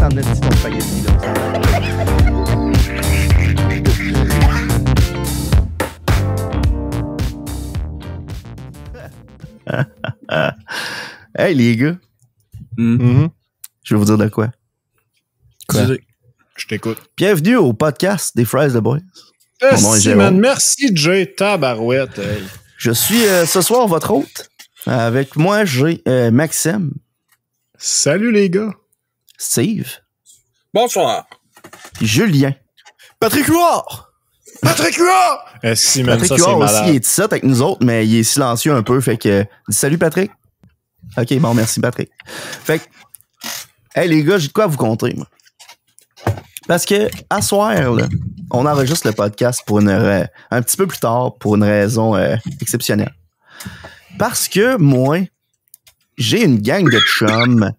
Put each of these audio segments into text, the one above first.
en esti ton spaghetti, là. Hey les gars. Je vais vous dire de quoi. Je t'écoute. Bienvenue au podcast des Fries the Boys. Merci Jay Tabarouette. Hey. Je suis ce soir votre hôte. Avec moi, j'ai Maxime. Salut les gars. Steve. Bonsoir. Puis Julien. Patrick Huard! Patrick Huard! Patrick Huard aussi il est ici avec nous autres, mais il est silencieux un peu. Fait que. Salut Patrick. Ok, bon, merci Patrick. Fait que. Hey les gars, j'ai de quoi vous conter, moi. Parce que, à soir, là, on enregistre le podcast pour un petit peu plus tard, pour une raison exceptionnelle. Parce que, moi, j'ai une gang de chums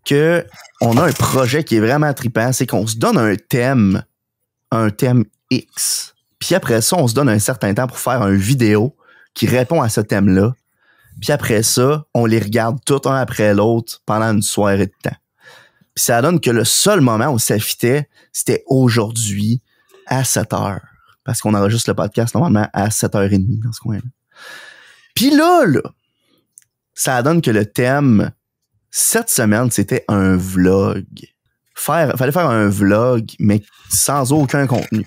que on a un projet qui est vraiment trippant, c'est qu'on se donne un thème X. Puis après ça, on se donne un certain temps pour faire une vidéo qui répond à ce thème-là. Puis après ça, on les regarde tout un après l'autre pendant une soirée de temps. Puis ça donne que le seul moment où ça fitait, c'était aujourd'hui à 7h. Parce qu'on enregistre le podcast normalement à 7h30 dans ce coin-là. Puis là, ça donne que le thème, cette semaine, c'était un vlog. Fallait faire un vlog, mais sans aucun contenu.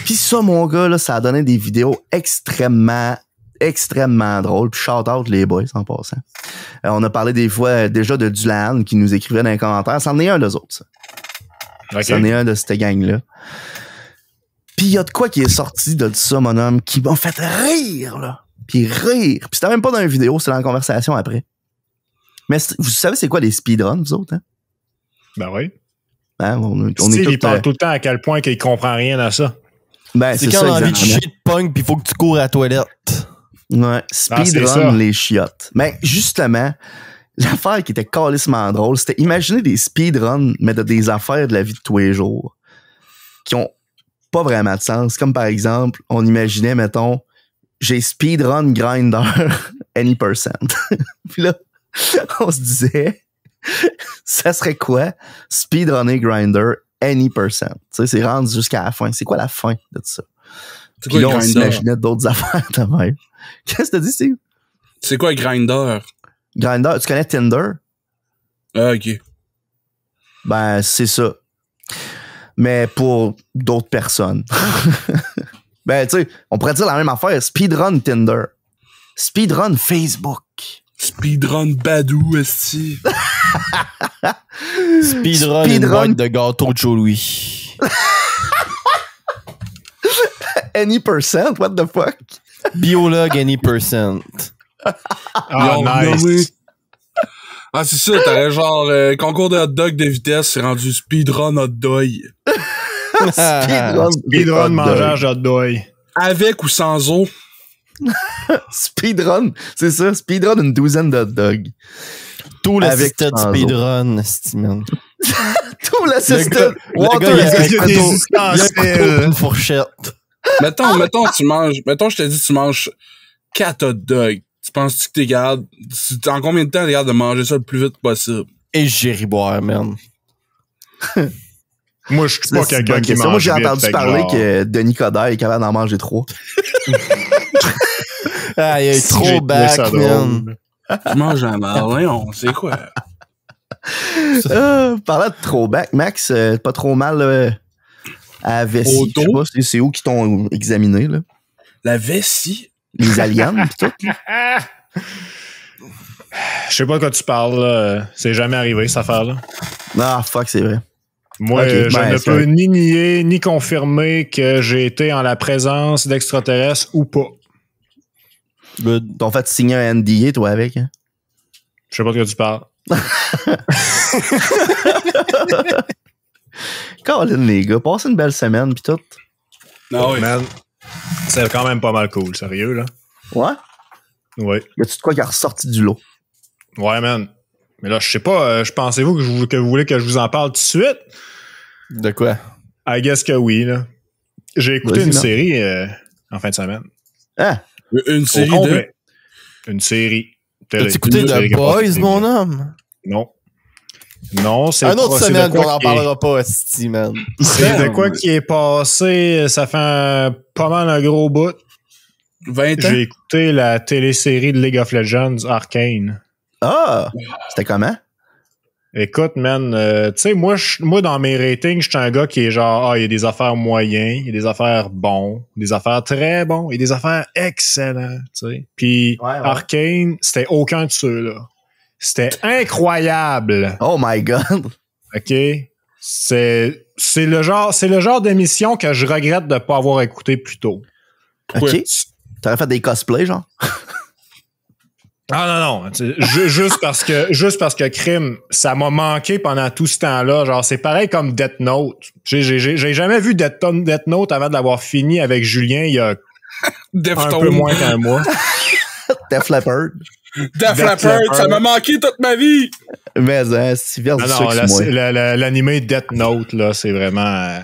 Puis ça, mon gars, là, ça a donné des vidéos extrêmement drôles. Puis shout out les boys, en passant. On a parlé des fois déjà de Dulan qui nous écrivait dans les commentaires. C'en est un d'eux autres, ça. Okay. C'en est un de cette gang-là. Puis il y a de quoi qui est sorti de ça, mon homme, qui m'a fait rire, là. Puis rire. Puis c'était même pas dans une vidéo, c'était dans la conversation après. Mais vous savez c'est quoi les speedruns, vous autres, hein? Ben oui. Ben, il parle tout le temps à quel point qu'il comprend rien à ça. Ben, c'est quand on a envie de chier de punk pis il faut que tu cours à la toilette. Ouais, speedrun les chiottes. Mais justement, l'affaire qui était calissement drôle, c'était imaginer des speedruns, mais de des affaires de la vie de tous les jours qui ont pas vraiment de sens. Comme par exemple, on imaginait, mettons, j'ai speedrun Grindr any percent. Puis là, on se disait, ça serait quoi speedrunner Grindr any percent? Tu sais, c'est rendu jusqu'à la fin. C'est quoi la fin de ça? Puis là, on s'imaginait d'autres affaires de même. Qu'est-ce que t'as dit, Steve? C'est quoi Grindr? Grindr, tu connais Tinder? Ah, ok. Ben, c'est ça. Mais pour d'autres personnes. Ben, tu sais, on pourrait dire la même affaire. Speedrun Tinder. Speedrun Facebook. Speedrun Badou, esti. Speedrun une boîte de gâteau de Joe Louis. Any percent? What the fuck? Biolog any percent. Nice. Ah, c'est ça, t'aurais genre concours de hot dog de vitesse, c'est rendu speedrun hot dog. Speedrun mangeage hot dog. Avec ou sans eau? Speedrun, c'est ça, speedrun une douzaine de hot dogs. Tout l'assisted speedrun, man. Tout l'assisted. Il y a une fourchette. Mettons, je te dis, tu manges 4 hot dogs. Tu penses-tu que t'es capable, en combien de temps t'es capable de manger ça le plus vite possible? Et j'irai boire, man. Moi, je suis pas quelqu'un qui mange. Moi, j'ai entendu parler que Denis Coderre est capable d'en manger 3. Ah, il y a eu trop back, man. Tu manges un marlin, c'est quoi? Parlant de throwback, Max, pas trop mal à la vessie. Je sais pas, c'est où qui t'ont examiné, là? La vessie? Les aliens, pis tout. Je sais pas de quoi tu parles, là. C'est jamais arrivé, cette affaire-là. Ah, fuck, c'est vrai. Moi, je ne peux ni nier, ni confirmer que j'ai été en la présence d'extraterrestres ou pas. T'ont fait signer un NDA, toi, avec, hein? Je sais pas de quoi tu parles. Colin, les gars, passez une belle semaine, pis tout. Non, oui. Man, c'est quand même pas mal cool, sérieux, là. Ouais? Ouais. Y a-tu de quoi qui a ressorti du lot? Ouais, man. Mais là, je sais pas, pensez-vous que vous voulez que je vous en parle tout de suite? De quoi? I guess que oui, là. J'ai écouté une série en fin de semaine. Ah! Une série de... Une série. T'as-tu écouté The Boys, mon homme? Non. Non, c'est une autre semaine qu'on n'en qui parlera pas, esti, man. C'est de quoi qui est passé, ça fait pas mal un gros bout. 20 ans? J'ai écouté la télésérie de League of Legends, Arcane. Ah! C'était comment? Écoute, man, tu sais, moi, dans mes ratings, je suis un gars qui est genre, il y a des affaires moyens, il y a des affaires bons, des affaires très bons, il y a des affaires excellentes, tu sais. Puis Arcane, c'était aucun de ceux-là. C'était incroyable. Oh my God! OK? C'est le genre d'émission que je regrette de pas avoir écouté plus tôt. Pourquoi? OK. T'aurais fait des cosplays, genre? Ah non. Juste parce que Crime, ça m'a manqué pendant tout ce temps-là. Genre, c'est pareil comme Death Note. J'ai jamais vu Death Note avant de l'avoir fini avec Julien il y a un peu moins qu'un mois. Def Leppard. Def Leppard, ça m'a manqué toute ma vie! Mais c'est bien non, l'animé Death Note, là, c'est vraiment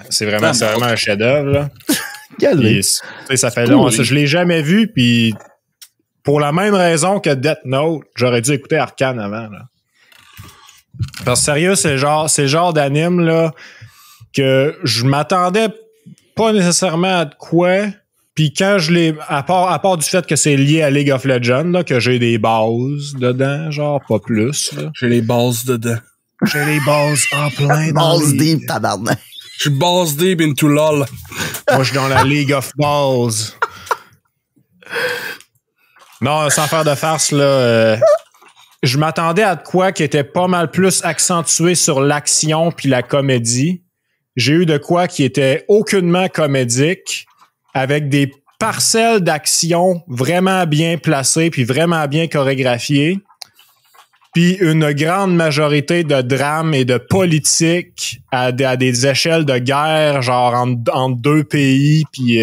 un chef-d'œuvre, là. Ça fait long. Je l'ai jamais vu, puis pour la même raison que Death Note, j'aurais dû écouter Arcane avant, là. Parce que sérieux, c'est le genre d'anime, là, que je m'attendais pas nécessairement à de quoi. Puis quand je l'ai, à part du fait que c'est lié à League of Legends, là, que j'ai des bases dedans, genre pas plus. Là. J'ai les bases dedans. J'ai les bases en plein dans Balls deep, tabarnak. Je suis balls deep into LOL. Moi, je suis dans la League of Balls. Non, sans faire de farce, là, je m'attendais à de quoi qui était pas mal plus accentué sur l'action puis la comédie. J'ai eu de quoi qui était aucunement comédique, avec des parcelles d'action vraiment bien placées puis vraiment bien chorégraphiées, puis une grande majorité de drame et de politique à des échelles de guerre, genre entre deux pays, puis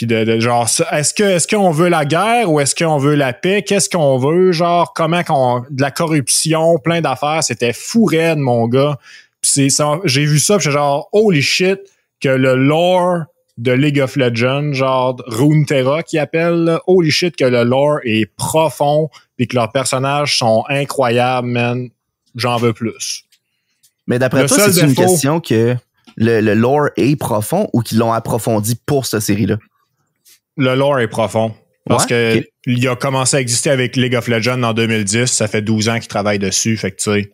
de genre, est-ce qu'on veut la guerre ou est-ce qu'on veut la paix? Qu'est-ce qu'on veut? Genre, de la corruption, plein d'affaires, c'était fou raide, mon gars. Puis j'ai vu ça, puis j'étais genre, holy shit, que le lore de League of Legends, genre Runeterra qui appelle, là, holy shit que le lore est profond pis que leurs personnages sont incroyables, man. J'en veux plus. Mais d'après toi, c'est une question que le lore est profond ou qu'ils l'ont approfondi pour cette série-là? Le lore est profond. Parce que il a commencé à exister avec League of Legends en 2010. Ça fait 12 ans qu'ils travaillent dessus. Fait que tu sais,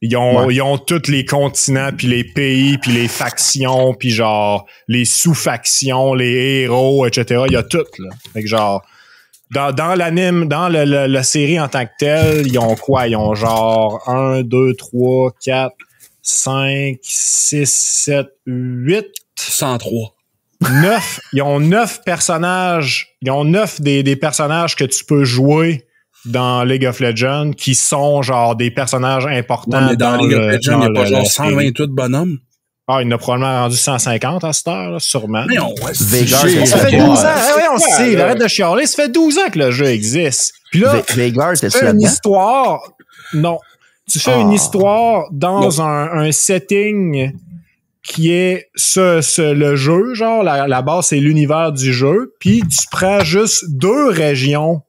ils ont tous les continents, puis les pays, puis les factions, puis genre les sous-factions, les héros, etc. Il y a tout, là. Fait que genre, dans l'anime, dans la série en tant que telle, ils ont quoi? Ils ont genre 1, 2, 3, 4, 5, 6, 7, 8... 103. 9. Ils ont 9 personnages. Ils ont 9 des personnages que tu peux jouer dans League of Legends qui sont genre des personnages importants. Ouais, dans League of Legends, il n'y a pas genre 128 bonhommes. Ah, il en a probablement rendu 150 à cette heure, là, sûrement. Mais ça fait 12 ans. Oui, on sait. Arrête de chialer. Ça fait 12 ans que le jeu existe. Puis là, tu fais une histoire. Non. Tu fais une histoire dans un setting qui est le jeu, genre, la base, c'est l'univers du jeu. Puis tu prends juste 2 régions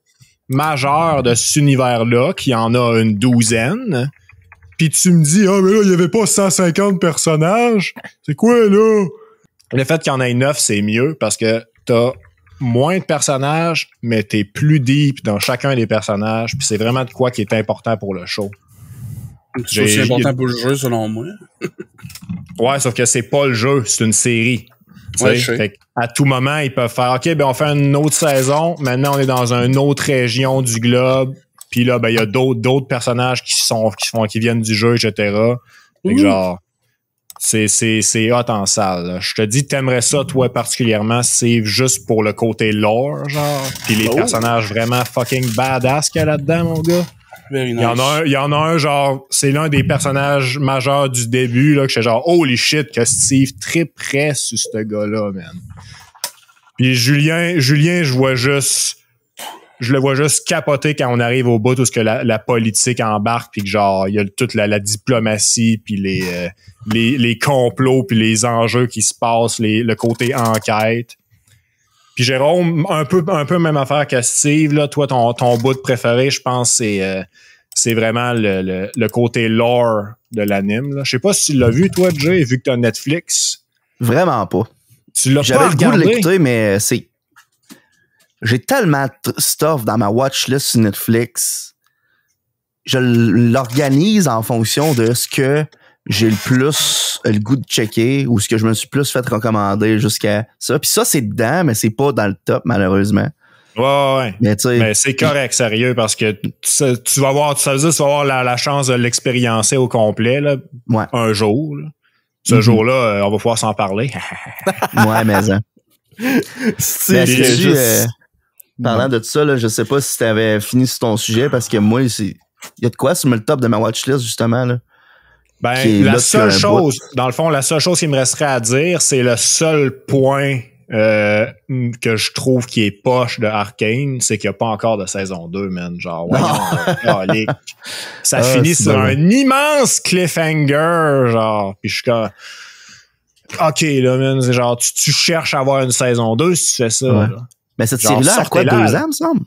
majeures de cet univers-là, qui en a une 12aine. Puis tu me dis, mais là, il n'y avait pas 150 personnages. C'est quoi, là? Le fait qu'il y en ait 9, c'est mieux parce que t'as moins de personnages, mais t'es plus deep dans chacun des personnages. Puis c'est vraiment de quoi qui est important pour le show. C'est aussi important pour le jeu, selon moi. Ouais, sauf que c'est pas le jeu, c'est une série. Ouais, fait à tout moment, ils peuvent faire, OK, on fait une autre saison. Maintenant, on est dans une autre région du globe. Puis là, il y a d'autres personnages qui viennent du jeu, etc. Fait que genre, c'est hot en salle. Là. Je te dis, t'aimerais ça, toi, particulièrement, c'est juste pour le côté lore, genre. Puis les personnages vraiment fucking badass qu'il y a là-dedans, mon gars. Very nice. Il y en a un, genre, c'est l'un des personnages majeurs du début, là, que j'étais genre, holy shit, que Steve triperait sur ce gars-là, man. Puis Julien, je le vois juste capoter quand on arrive au bout où ce que la politique embarque, puis que genre, il y a toute la diplomatie, puis les complots, puis les enjeux qui se passent, le côté enquête. Puis Jérôme, un peu même affaire que Steve, là, toi, ton bout préféré, je pense, c'est vraiment le côté lore de l'anime. Là. Je sais pas si tu l'as vu, toi, Jay, vu que t'as Netflix. Vraiment pas. Tu l'as J'avais pas le goût de regardé? l'écouter, mais c'est... J'ai tellement de stuff dans ma watchlist sur Netflix. Je l'organise en fonction de ce que j'ai le plus le goût de checker ou ce que je me suis plus fait recommander jusqu'à ça. Puis ça, c'est dedans, mais c'est pas dans le top, malheureusement. Ouais. Mais tu sais... Mais c'est correct, sérieux, parce que tu vas avoir, ça veut dire que tu vas avoir la chance de l'expériencer au complet, là, Ouais. un jour. Là. Ce jour-là, on va pouvoir s'en parler. Ouais, mais ça. C'est juste... Parlant de tout ça, là, je sais pas si t'avais fini sur ton sujet, parce que moi, il y a de quoi sur le top de ma watchlist, justement, là. Ben, la seule chose, dans le fond, la seule chose qu'il me resterait à dire, c'est le seul point que je trouve qui est poche de Arcane, c'est qu'il n'y a pas encore de saison 2, man. Genre, voyons, ça finit sur un immense cliffhanger, genre, pis je suis comme... OK, là, man, c'est genre, tu cherches à avoir une saison 2 si tu fais ça, ouais. là. Mais cette série-là, quoi, 2 ans, me semble?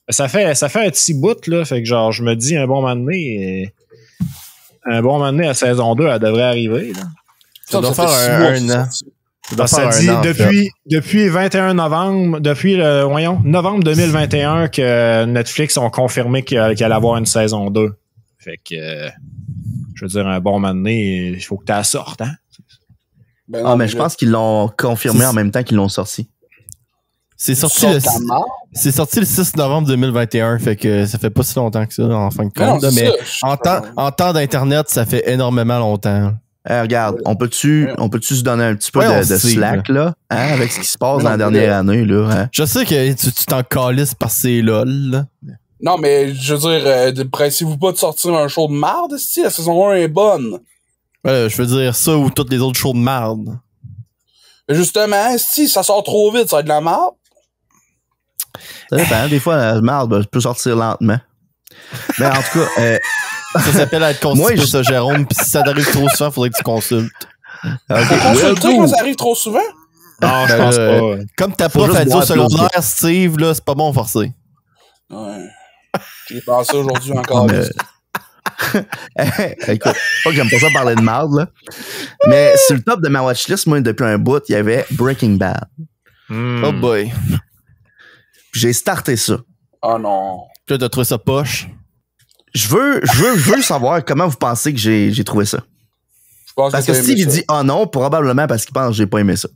Ça fait un petit bout, là. Fait que genre, je me dis, un bon moment donné, à saison 2, elle devrait arriver, là. Ça doit faire un an. Ça dit, depuis 21 novembre, novembre 2021 que Netflix ont confirmé qu'il allait avoir une saison 2. Fait que, je veux dire, un bon moment donné, il faut que tu la sortes, hein? Ben non, mais je pense qu'ils l'ont confirmé en même temps qu'ils l'ont sorti. C'est sorti le 6 novembre 2021, fait que ça fait pas si longtemps que ça, en fin de compte. Non, mais en temps d'Internet, ça fait énormément longtemps. Regarde, on peut-tu se donner un petit peu de slack, là, hein, avec ce qui se passe dans la dernière année, là, hein? Je sais que tu t'en calisses par ces lol, là. Non, mais je veux dire, pressez-vous pas de sortir un show de marde, si la saison 1 est bonne. Je veux dire ça ou toutes les autres shows de marde. Justement, si ça sort trop vite, ça va être de la marde. Ça dépend, des fois, la merde peut sortir lentement. Mais en tout cas... ça s'appelle être constipé, ça, Jérôme, pis si ça t'arrive trop souvent, faudrait que tu consultes. Faut consulter quand ça arrive trop souvent? Non, je pense pas. Comme ta prof a dit au secondaire, Steve, là, c'est pas bon forcer. Ouais. J'ai pensé aujourd'hui encore. Écoute, pas que j'aime pas ça parler de marde, là. Mais sur le top de ma watchlist, moi, depuis un bout, il y avait Breaking Bad. Oh boy. J'ai starté ça. Oh non. Puis là, t'as trouvé ça poche. Je veux savoir comment vous pensez que j'ai trouvé ça. Je pense parce que Steve, il dit « oh non », probablement parce qu'il pense que j'ai pas aimé ça.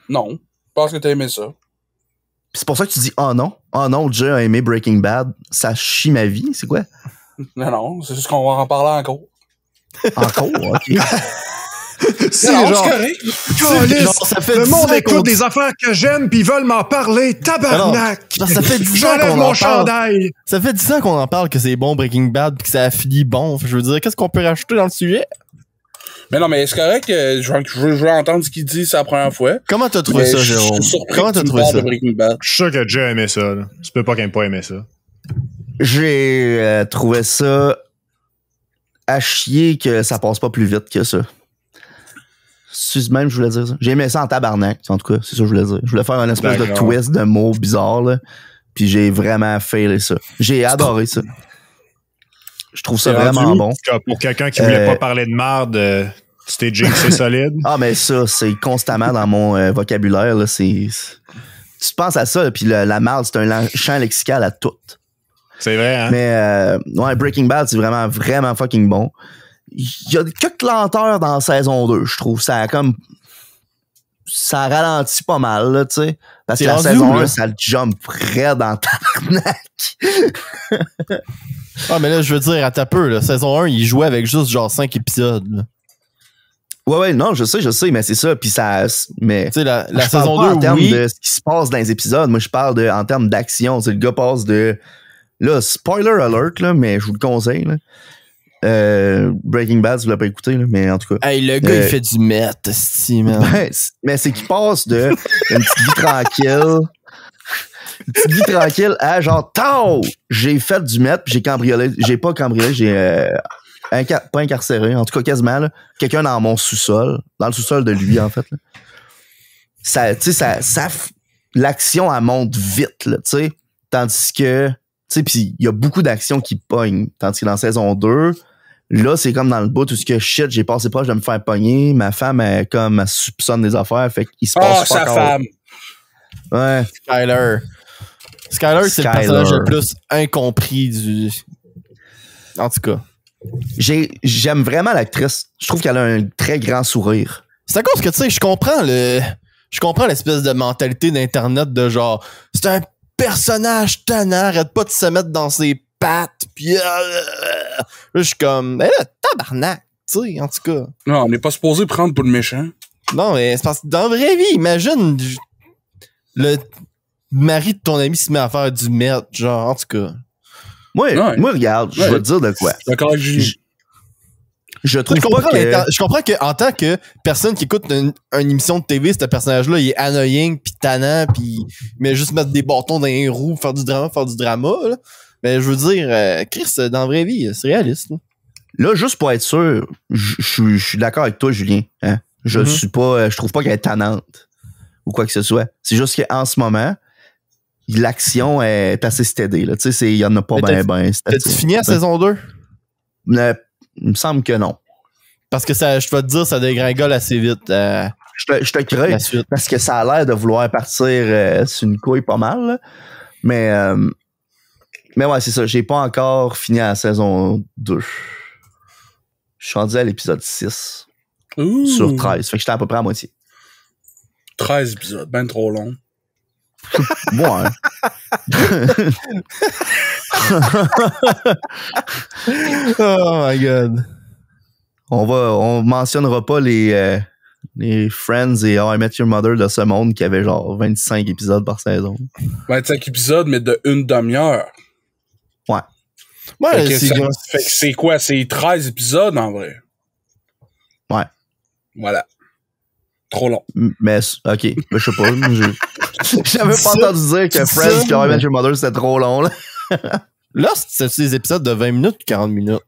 Non. Je pense que t'as aimé ça. Puis c'est pour ça que tu dis « oh non ». « Oh non, Jay a aimé Breaking Bad. Ça chie ma vie. » C'est quoi? Non, c'est juste qu'on va en parler encore. Encore? OK. C'est genre, ça fait le monde écoute des affaires que j'aime pis ils veulent m'en parler, tabarnak! Non, ça fait 10 ans qu'on en parle. Ça fait 10 ans qu'on en parle que c'est bon Breaking Bad pis que ça a fini bon. Je veux dire, qu'est-ce qu'on peut rajouter dans le sujet? Mais non, mais c'est correct que je veux entendre ce qu'il dit, c'est la première fois. Comment t'as trouvé ça, Jérôme? Comment t'as trouvé ça? Je suis sûr que Jay a aimé ça, là. Tu peux pas qu'il ait pas aimé ça. J'ai trouvé ça à chier que ça passe pas plus vite que ça. C'est même, je voulais dire ça. J'ai aimé ça en tabarnak, en tout cas, c'est ça que je voulais dire. Je voulais faire un espèce de twist de mots bizarres, là. Puis j'ai vraiment failé ça. J'ai adoré ça. Je trouve ça vraiment bon. Pour quelqu'un qui voulait pas parler de marde, c'était jinxé solide. Ah, mais ça, c'est constamment dans mon vocabulaire, là. Tu penses à ça, puis la marde, c'est un champ lexical à tout. C'est vrai, hein? Mais, ouais, Breaking Bad, c'est vraiment, vraiment fucking bon. Il y a quelques lenteurs dans la saison 2, je trouve. Ça ralentit pas mal, là, tu sais. Parce que la saison 1, ça le jump près dans tabarnak. Ah, mais là, je veux dire, à ta peu, là. Saison 1, il jouait avec juste genre 5 épisodes, là. Ouais, non, je sais, mais c'est ça. Puis ça. Mais. Tu sais, la saison 2, en termes de ce qui se passe dans les épisodes, moi, je parle en termes d'action. Le gars passe de. Là, spoiler alert, là, mais je vous le conseille, là. Breaking Bad, si vous l'avez pas écouté, là, mais en tout cas. Hey, le gars, il fait du meth, man. Mais c'est qu'il passe de une petite vie tranquille. Une petite vie tranquille à genre, tao! J'ai fait du meth, puis j'ai cambriolé. J'ai pas cambriolé, j'ai pas incarcéré, en tout cas quasiment, là. Quelqu'un dans mon sous-sol. Dans le sous-sol de lui, en fait. Là. Ça, tu sais, l'action, elle monte vite, là, tu sais. Tandis que sais, pis il y a beaucoup d'actions qui pognent. Tandis que dans saison 2, là, c'est comme dans le bout, tout ce que shit, j'ai passé proche de me faire pogner. Ma femme, elle soupçonne des affaires. Fait qu'il se passe sa femme! Ouais. Skyler, c'est le personnage le plus incompris du... En tout cas. J'aime vraiment l'actrice. Je trouve qu'elle a un très grand sourire. C'est à cause que, tu sais, je comprends l'espèce de mentalité d'Internet de genre, c'est un personnage tannant, arrête pas de se mettre dans ses pattes, pis là, je suis comme, tabarnak, tu sais, en tout cas. Non, on n'est pas supposé prendre pour le méchant. Non, mais c'est parce que dans la vraie vie, imagine, le mari de ton ami se met à faire du meth, genre, en tout cas. Moi, regarde, je vais te dire de quoi. D'accord avec Julie. Je comprends que en tant que personne qui écoute une émission de TV, ce personnage-là, il est annoying pis tannant pis mais juste mettre des bâtons dans les roues, faire du drama, là. Mais je veux dire, Chris, dans la vraie vie, c'est réaliste. Là, juste pour être sûr, je suis d'accord avec toi, Julien. Hein? Je trouve pas qu'elle est tannante ou quoi que ce soit. C'est juste qu'en ce moment, l'action est assez steady, là. Tu sais, il y en a pas ben. T'as-tu fini la saison 2? Il me semble que non. Parce que ça, je vais te dire, ça dégringole assez vite. Je te crée parce que ça a l'air de vouloir partir sur une couille pas mal. Là. Mais ouais, c'est ça. J'ai pas encore fini la saison 2. Je suis rendu à l'épisode 6 sur 13. Fait que j'étais à peu près à moitié. 13 épisodes, ben trop long. Ouais. Oh my god. On mentionnera pas les Friends et How I Met Your Mother de ce monde qui avait genre 25 épisodes par saison. 25 épisodes, mais de une demi-heure. Ouais. Ouais, fait que c'est quoi? C'est 13 épisodes en vrai? Ouais. Voilà. Trop long. Mais, ok. Je sais pas. J'avais pas entendu dire que Friends et How I Met Your Mother c'était trop long, là. Là, c'est des épisodes de 20 minutes ou 40 minutes?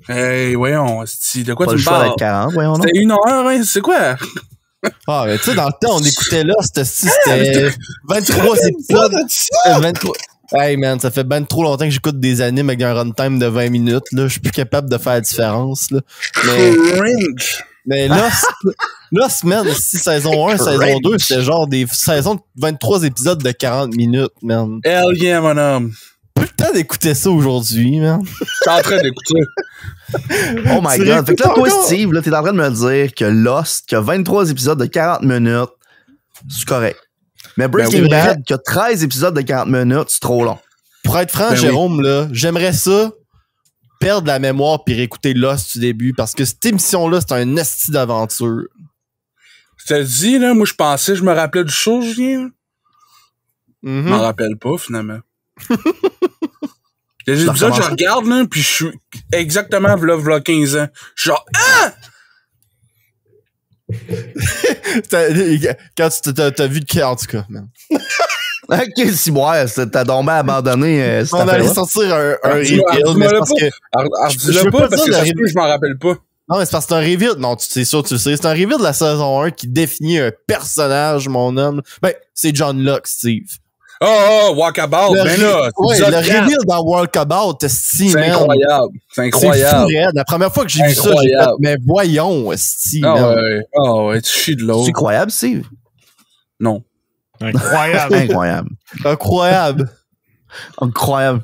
Hey, voyons, de quoi pas tu me parles? 40, voyons, non? C'était 1 heure, hein? C'est quoi? Ah, mais tu sais, dans le temps, on écoutait Lost, c'était 23 épisodes. 23. Hey, man, ça fait ben trop longtemps que j'écoute des animes avec un runtime de 20 minutes, là. Je suis plus capable de faire la différence, là. Mais Lost, man, si saison 1, saison 2, c'était genre des saisons de 23 épisodes de 40 minutes, man. Hell yeah, mon homme. Plus le temps d'écouter ça aujourd'hui, man. T'es en train d'écouter. Oh my god. Fait que là, toi, Steve, là, t'es en train de me dire que Lost, qui a 23 épisodes de 40 minutes, c'est correct. Mais Breaking Bad, qui a 13 épisodes de 40 minutes, c'est trop long. Pour être franc, Jérôme, là, j'aimerais ça perdre la mémoire puis réécouter Lost du début parce que cette émission-là, c'est un esti d'aventure. Je te dis, là, moi, je me rappelais du show, Julien. Je m'en rappelle pas, finalement. Les épisodes, je regarde, là, puis je suis exactement v'là 15 ans. Je suis genre, Quand tu t'as vu de en tout cas, man. Ok, si moi, t'as tombé abandonné. On allait sortir un reveal, mais parce que. Dis-le pas parce que je m'en rappelle pas. Non, mais c'est parce que c'est un reveal. Non, c'est sûr, tu le sais. C'est un reveal de la saison 1 qui définit un personnage, mon homme. Ben, c'est John Locke, Steve. Oh, Walkabout, ben là. Ouais, le reveal dans Walkabout, c'est incroyable. C'est incroyable. C'est fou, la première fois que j'ai vu ça, j'ai fait, mais voyons, Steve. Ouais, tu chies de l'eau. C'est incroyable, Steve? Non. Incroyable. Incroyable. Incroyable. Incroyable.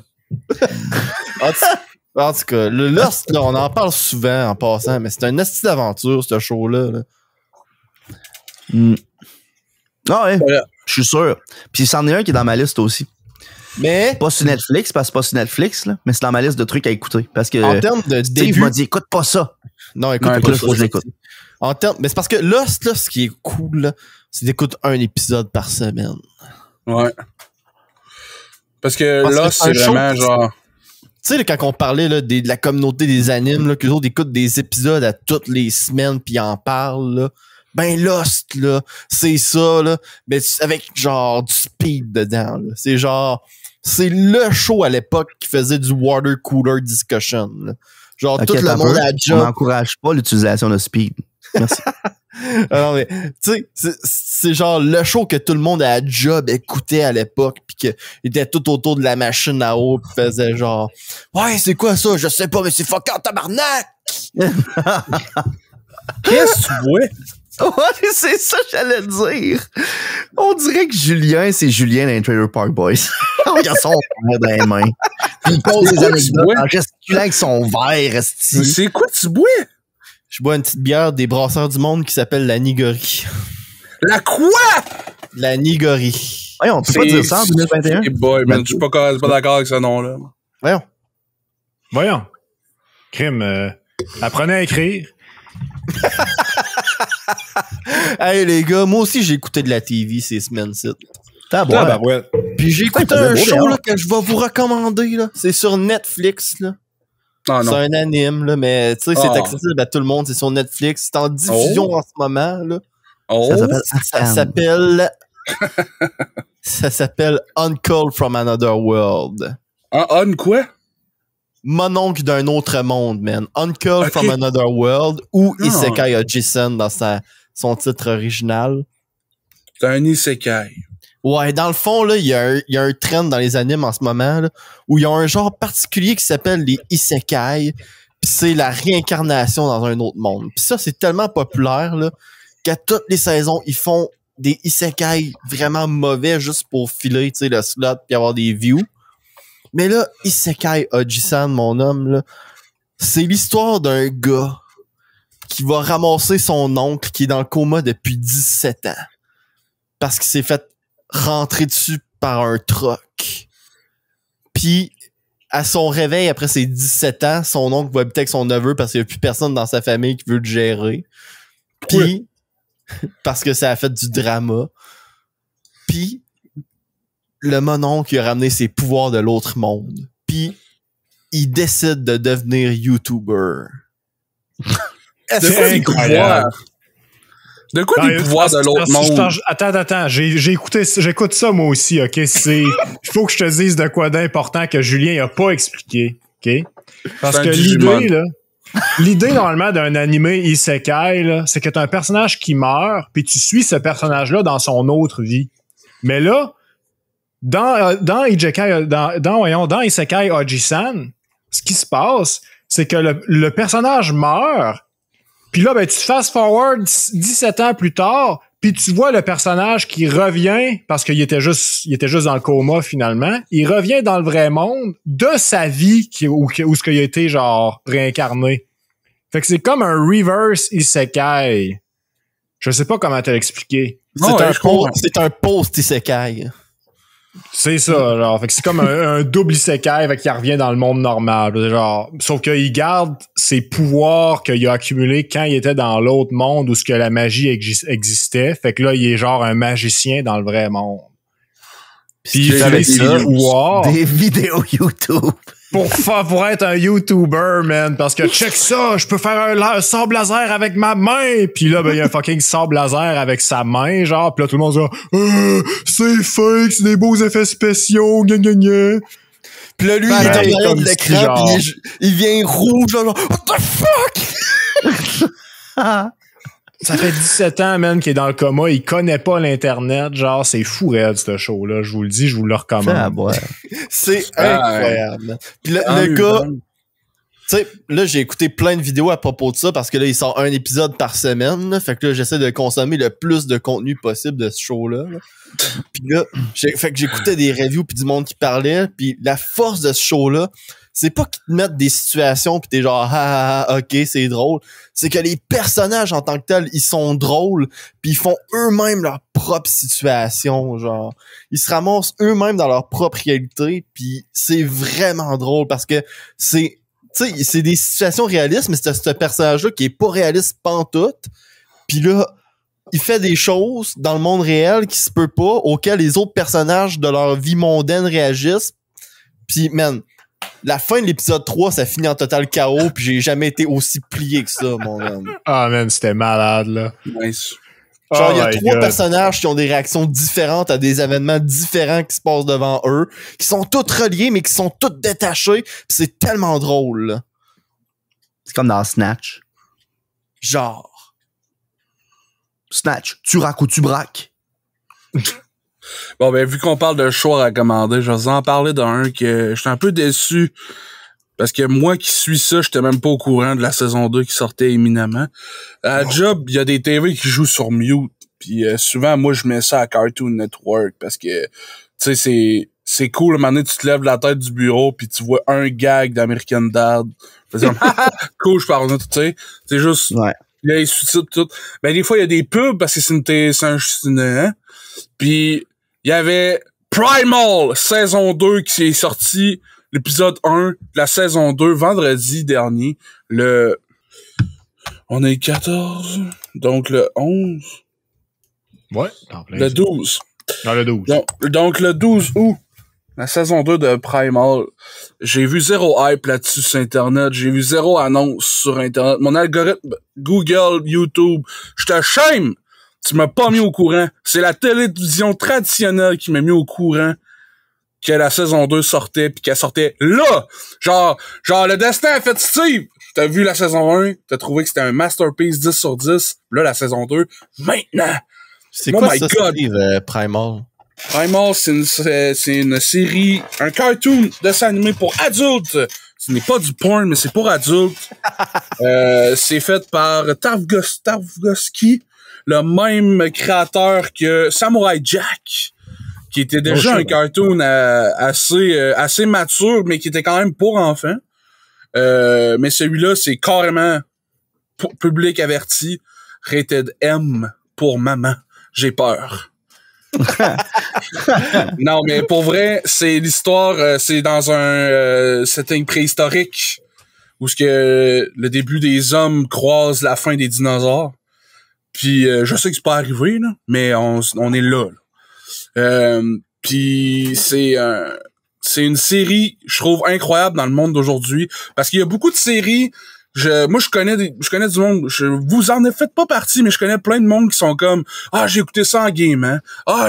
En tout cas, le Lost, là, on en parle souvent en passant, mais c'est un esti d'aventure, ce show-là. Là. Ah ouais, voilà. Je suis sûr. Puis c'en est un qui est dans ma liste aussi. Mais pas sur Netflix, parce que c'est pas sur Netflix, là, mais c'est dans ma liste de trucs à écouter. Parce que en termes de Steve début, m'a dit, écoute pas ça. Non, écoute pas ça. Faut que je l'écoute. Mais c'est parce que Lost, là, ce qui est cool, là, c'est d'écouter un épisode par semaine. Ouais. Parce que Lost, c'est vraiment genre... Tu sais, quand on parlait là, de la communauté des animes, là, qu'eux autres écoutent des épisodes à toutes les semaines puis en parlent, là. Ben Lost, là, c'est ça, là. Mais avec genre du speed dedans, là. C'est genre... C'est le show à l'époque qui faisait du water cooler discussion, là. Genre, tout le monde a déjà... On n'encourage pas l'utilisation de speed. Merci. Non, mais, tu sais, c'est genre le show que tout le monde à la job écoutait à l'époque, pis qu'il était tout autour de la machine à eau, pis faisait genre, ouais, c'est quoi ça? Je sais pas, mais c'est fucking tabarnak! Qu'est-ce que tu bois? Ouais, c'est ça que j'allais dire. On dirait que Julien, c'est Julien dans les Trailer Park Boys. Il a son verre dans les mains. Il pose des anecdotes en gesticulant avec son verre, esti. C'est quoi tu bois? Je bois une petite bière des Brasseurs du Monde qui s'appelle la Nigori. La quoi? La Nigori. Ouais, on peut pas dire ça en 2021. Hey boy, man, je suis pas d'accord avec ce nom-là. Voyons. Crime, apprenez à écrire. Hey les gars, moi aussi j'ai écouté de la TV ces semaines-ci. Ouais. Puis j'ai écouté Ouais, un beau, show d'ailleurs. là, que je vais vous recommander. Là. C'est sur Netflix. Là. Ah C'est non. un anime, là, mais tu sais, c'est Ah. accessible à tout le monde. C'est sur Netflix. C'est en diffusion en ce moment. Là. Oh. Ça s'appelle Ça s'appelle Uncle from Another World. On quoi? Mon oncle d'un autre monde, man. Uncle Ok. from Another World ou Ah. Isekai Oji-san dans son titre original. C'est un isekai. Ouais, dans le fond, là, il y a un trend dans les animes en ce moment, là, où il y a un genre particulier qui s'appelle les isekai, pis c'est la réincarnation dans un autre monde. Pis ça, c'est tellement populaire, là, qu'à toutes les saisons, ils font des isekai vraiment mauvais juste pour filer, tu sais, le slot pis avoir des views. Mais là, Isekai Oji-san, mon homme, là, c'est l'histoire d'un gars qui va ramasser son oncle qui est dans le coma depuis 17 ans. Parce qu'il s'est fait rentrer dessus par un truck. Puis, à son réveil, après ses 17 ans, son oncle va habiter avec son neveu parce qu'il n'y a plus personne dans sa famille qui veut le gérer. Puis, parce que ça a fait du drama. Puis, le mononcle il a ramené ses pouvoirs de l'autre monde. Puis, il décide de devenir YouTuber. De quoi des pouvoirs? De quoi des pouvoirs de l'autre monde? Attends. J'écoute ça moi aussi, ok? Il faut que je te dise de quoi d'important que Julien a pas expliqué, ok? Parce C'est un que Digimon. l'idée normalement d'un animé isekai, là, c'est que t'as un personnage qui meurt, puis tu suis ce personnage-là dans son autre vie. Mais là, dans Isekai Oji-san, ce qui se passe, c'est que le personnage meurt, puis là, ben, tu fast forward 17 ans plus tard, puis tu vois le personnage qui revient, parce qu'il était juste dans le coma finalement, il revient dans le vrai monde de sa vie où ce qu'il a été genre réincarné. Fait que c'est comme un reverse isekai. Je sais pas comment te l'expliquer. C'est un post isekai. C'est ça, genre. Fait que c'est comme un double isekai, fait qu'il revient dans le monde normal. Genre, sauf qu'il garde ses pouvoirs qu'il a accumulés quand il était dans l'autre monde où ce que la magie existait. Fait que là, il est genre un magicien dans le vrai monde. Puis il fait ses pouvoirs des vidéos YouTube. pour être un YouTuber, man. Parce que check ça, je peux faire un sable laser avec ma main. Puis là, ben, il y a un fucking sable laser avec sa main, genre. Puis là, tout le monde dit c'est fake, c'est des beaux effets spéciaux, gna gna gna. Puis là, lui, Pareil, il est derrière comme de si, l'écran, genre- pis il vient rouge, genre, what the fuck? Ça fait 17 ans, man, qu'il est dans le coma. Il connaît pas l'Internet. Genre, c'est fou raide, ce show-là. Je vous le dis, je vous le recommande. Ah, ouais. C'est Ah, incroyable. Puis le gars, tu sais, là, j'ai écouté plein de vidéos à propos de ça parce que là, il sort un épisode par semaine. Là, fait que là, j'essaie de consommer le plus de contenu possible de ce show-là. Là. Puis là, fait que j'écoutais des reviews puis du monde qui parlait. Puis la force de ce show-là, c'est pas qu'ils te mettent des situations pis t'es genre ok, c'est drôle. C'est que les personnages en tant que tels, ils sont drôles puis ils font eux-mêmes leur propre situation, genre. Ils se ramassent eux-mêmes dans leur propre réalité puis c'est vraiment drôle parce que c'est tu sais, c'est des situations réalistes, mais c'est ce personnage-là qui est pas réaliste pantoute. Puis là, il fait des choses dans le monde réel qui se peut pas, auxquelles les autres personnages de leur vie mondaine réagissent. Puis, man, la fin de l'épisode 3, ça finit en total chaos, puis j'ai jamais été aussi plié que ça, mon homme. Ah, man, c'était malade, là. Nice. Genre, il y a Oh my 3 God. personnages qui ont des réactions différentes à des événements différents qui se passent devant eux, qui sont tous reliés, mais qui sont tous détachés, pis c'est tellement drôle, là. C'est comme dans Snatch. Genre. Snatch, tu raques ou tu braques. Bon, ben, vu qu'on parle de show à recommander, je vais vous en parler d'un que j'étais un peu déçu. Parce que moi qui suis ça, j'étais même pas au courant de la saison 2 qui sortait éminemment. À Job, il y a des TV qui jouent sur mute. Puis souvent, moi, je mets ça à Cartoon Network parce que, tu sais, c'est cool. À un moment donné, tu te lèves la tête du bureau puis tu vois un gag d'American Dad. Cool, je parle de tu sais. C'est juste... Ouais. Il y a les sous-titres tout. Ben, des fois, il y a des pubs parce que c'est une hein? Puis, il y avait Primal, saison 2, qui est sorti, l'épisode 1 de la saison 2, vendredi dernier. On est le 14, donc le 11. Ouais, en plein. Le 12. Non, le 12. Donc le 12 août, la saison 2 de Primal. J'ai vu zéro hype là-dessus sur Internet. J'ai vu zéro annonce sur Internet. Mon algorithme Google, YouTube, je te shame! Tu m'as pas mis au courant. C'est la télévision traditionnelle qui m'a mis au courant que la saison 2 sortait pis qu'elle sortait là! Genre, le destin a fait Steve! T'as vu la saison 1, t'as trouvé que c'était un masterpiece 10 sur 10. Là, la saison 2, maintenant! C'est quoi ça, Steve, Primal? Primal, c'est une série, un cartoon dessin animé pour adultes. Ce n'est pas du porn, mais c'est pour adultes. C'est fait par Tarkovsky, le même créateur que Samurai Jack, qui était déjà un cartoon assez mature, mais qui était quand même pour enfants. Mais celui-là, c'est carrément pour public averti, rated M pour maman. J'ai peur. Non, mais pour vrai, c'est l'histoire, c'est dans un setting préhistorique où ce que le début des hommes croise la fin des dinosaures. Puis je sais que c'est pas arrivé là, mais on est là. Puis c'est une série, je trouve incroyable dans le monde d'aujourd'hui parce qu'il y a beaucoup de séries. Moi, je connais du monde. Vous en faites pas partie, mais je connais plein de monde qui sont comme, j'ai écouté ça en gamant.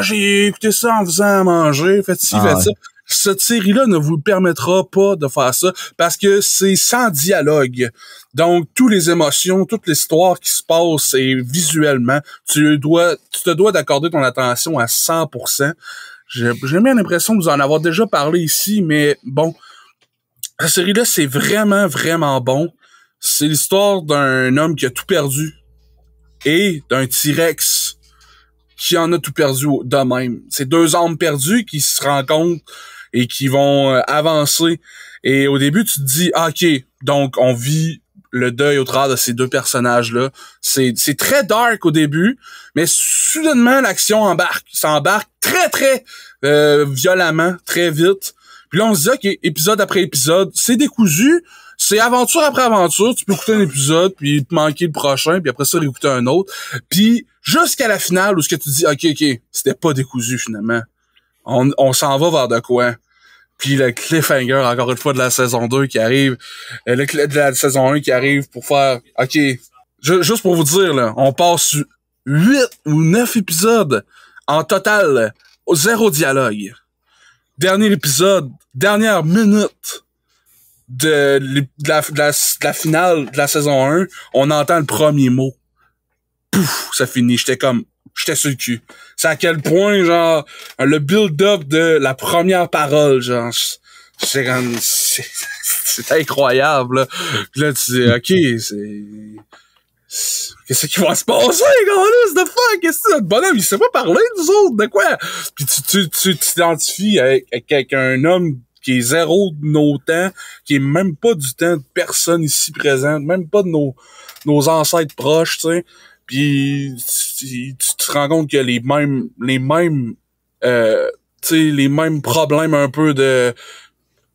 J'ai écouté ça en faisant à manger. Faites ci, faites ça. Cette série-là ne vous permettra pas de faire ça parce que c'est sans dialogue. Donc, toutes les émotions, toute l'histoire qui se passe et visuellement, tu te dois d'accorder ton attention à 100%. J'ai bien l'impression de vous en avoir déjà parlé ici, mais bon, la série-là, c'est vraiment, vraiment bon. C'est l'histoire d'un homme qui a tout perdu et d'un T-Rex qui en a tout perdu de même. C'est deux âmes perdues qui se rencontrent et qui vont avancer. Et au début, tu te dis, OK, donc on vit le deuil au travers de ces deux personnages-là. C'est très dark au début, mais soudainement, l'action s'embarque très, très violemment, très vite. Puis là, on se dit, OK, épisode après épisode, c'est décousu. C'est aventure après aventure. Tu peux écouter un épisode, puis te manquer le prochain, puis après ça, réécouter un autre. Puis jusqu'à la finale, où ce que tu dis, OK, c'était pas décousu finalement. On s'en va vers de quoi? Puis le cliffhanger, encore une fois, de la saison 2 qui arrive. De la saison 1 qui arrive pour faire, OK, juste pour vous dire, là, on passe 8 ou 9 épisodes en total, zéro dialogue. Dernier épisode, dernière minute de la finale de la saison 1, on entend le premier mot. Pouf, ça finit. J'étais sur le cul. C'est à quel point, genre, le build-up de la première parole, genre, c'est incroyable, là. Puis là, tu dis, OK, qu'est-ce qui va se passer, gars, the fuck? Qu'est-ce que notre bonhomme, il sait pas parler, nous autres, de quoi? Puis tu t'identifies avec un homme qui est zéro de nos temps, qui est même pas du temps de personne ici présente, même pas de nos ancêtres proches, tu sais. Puis tu te rends compte que les mêmes tu sais, les mêmes problèmes un peu de,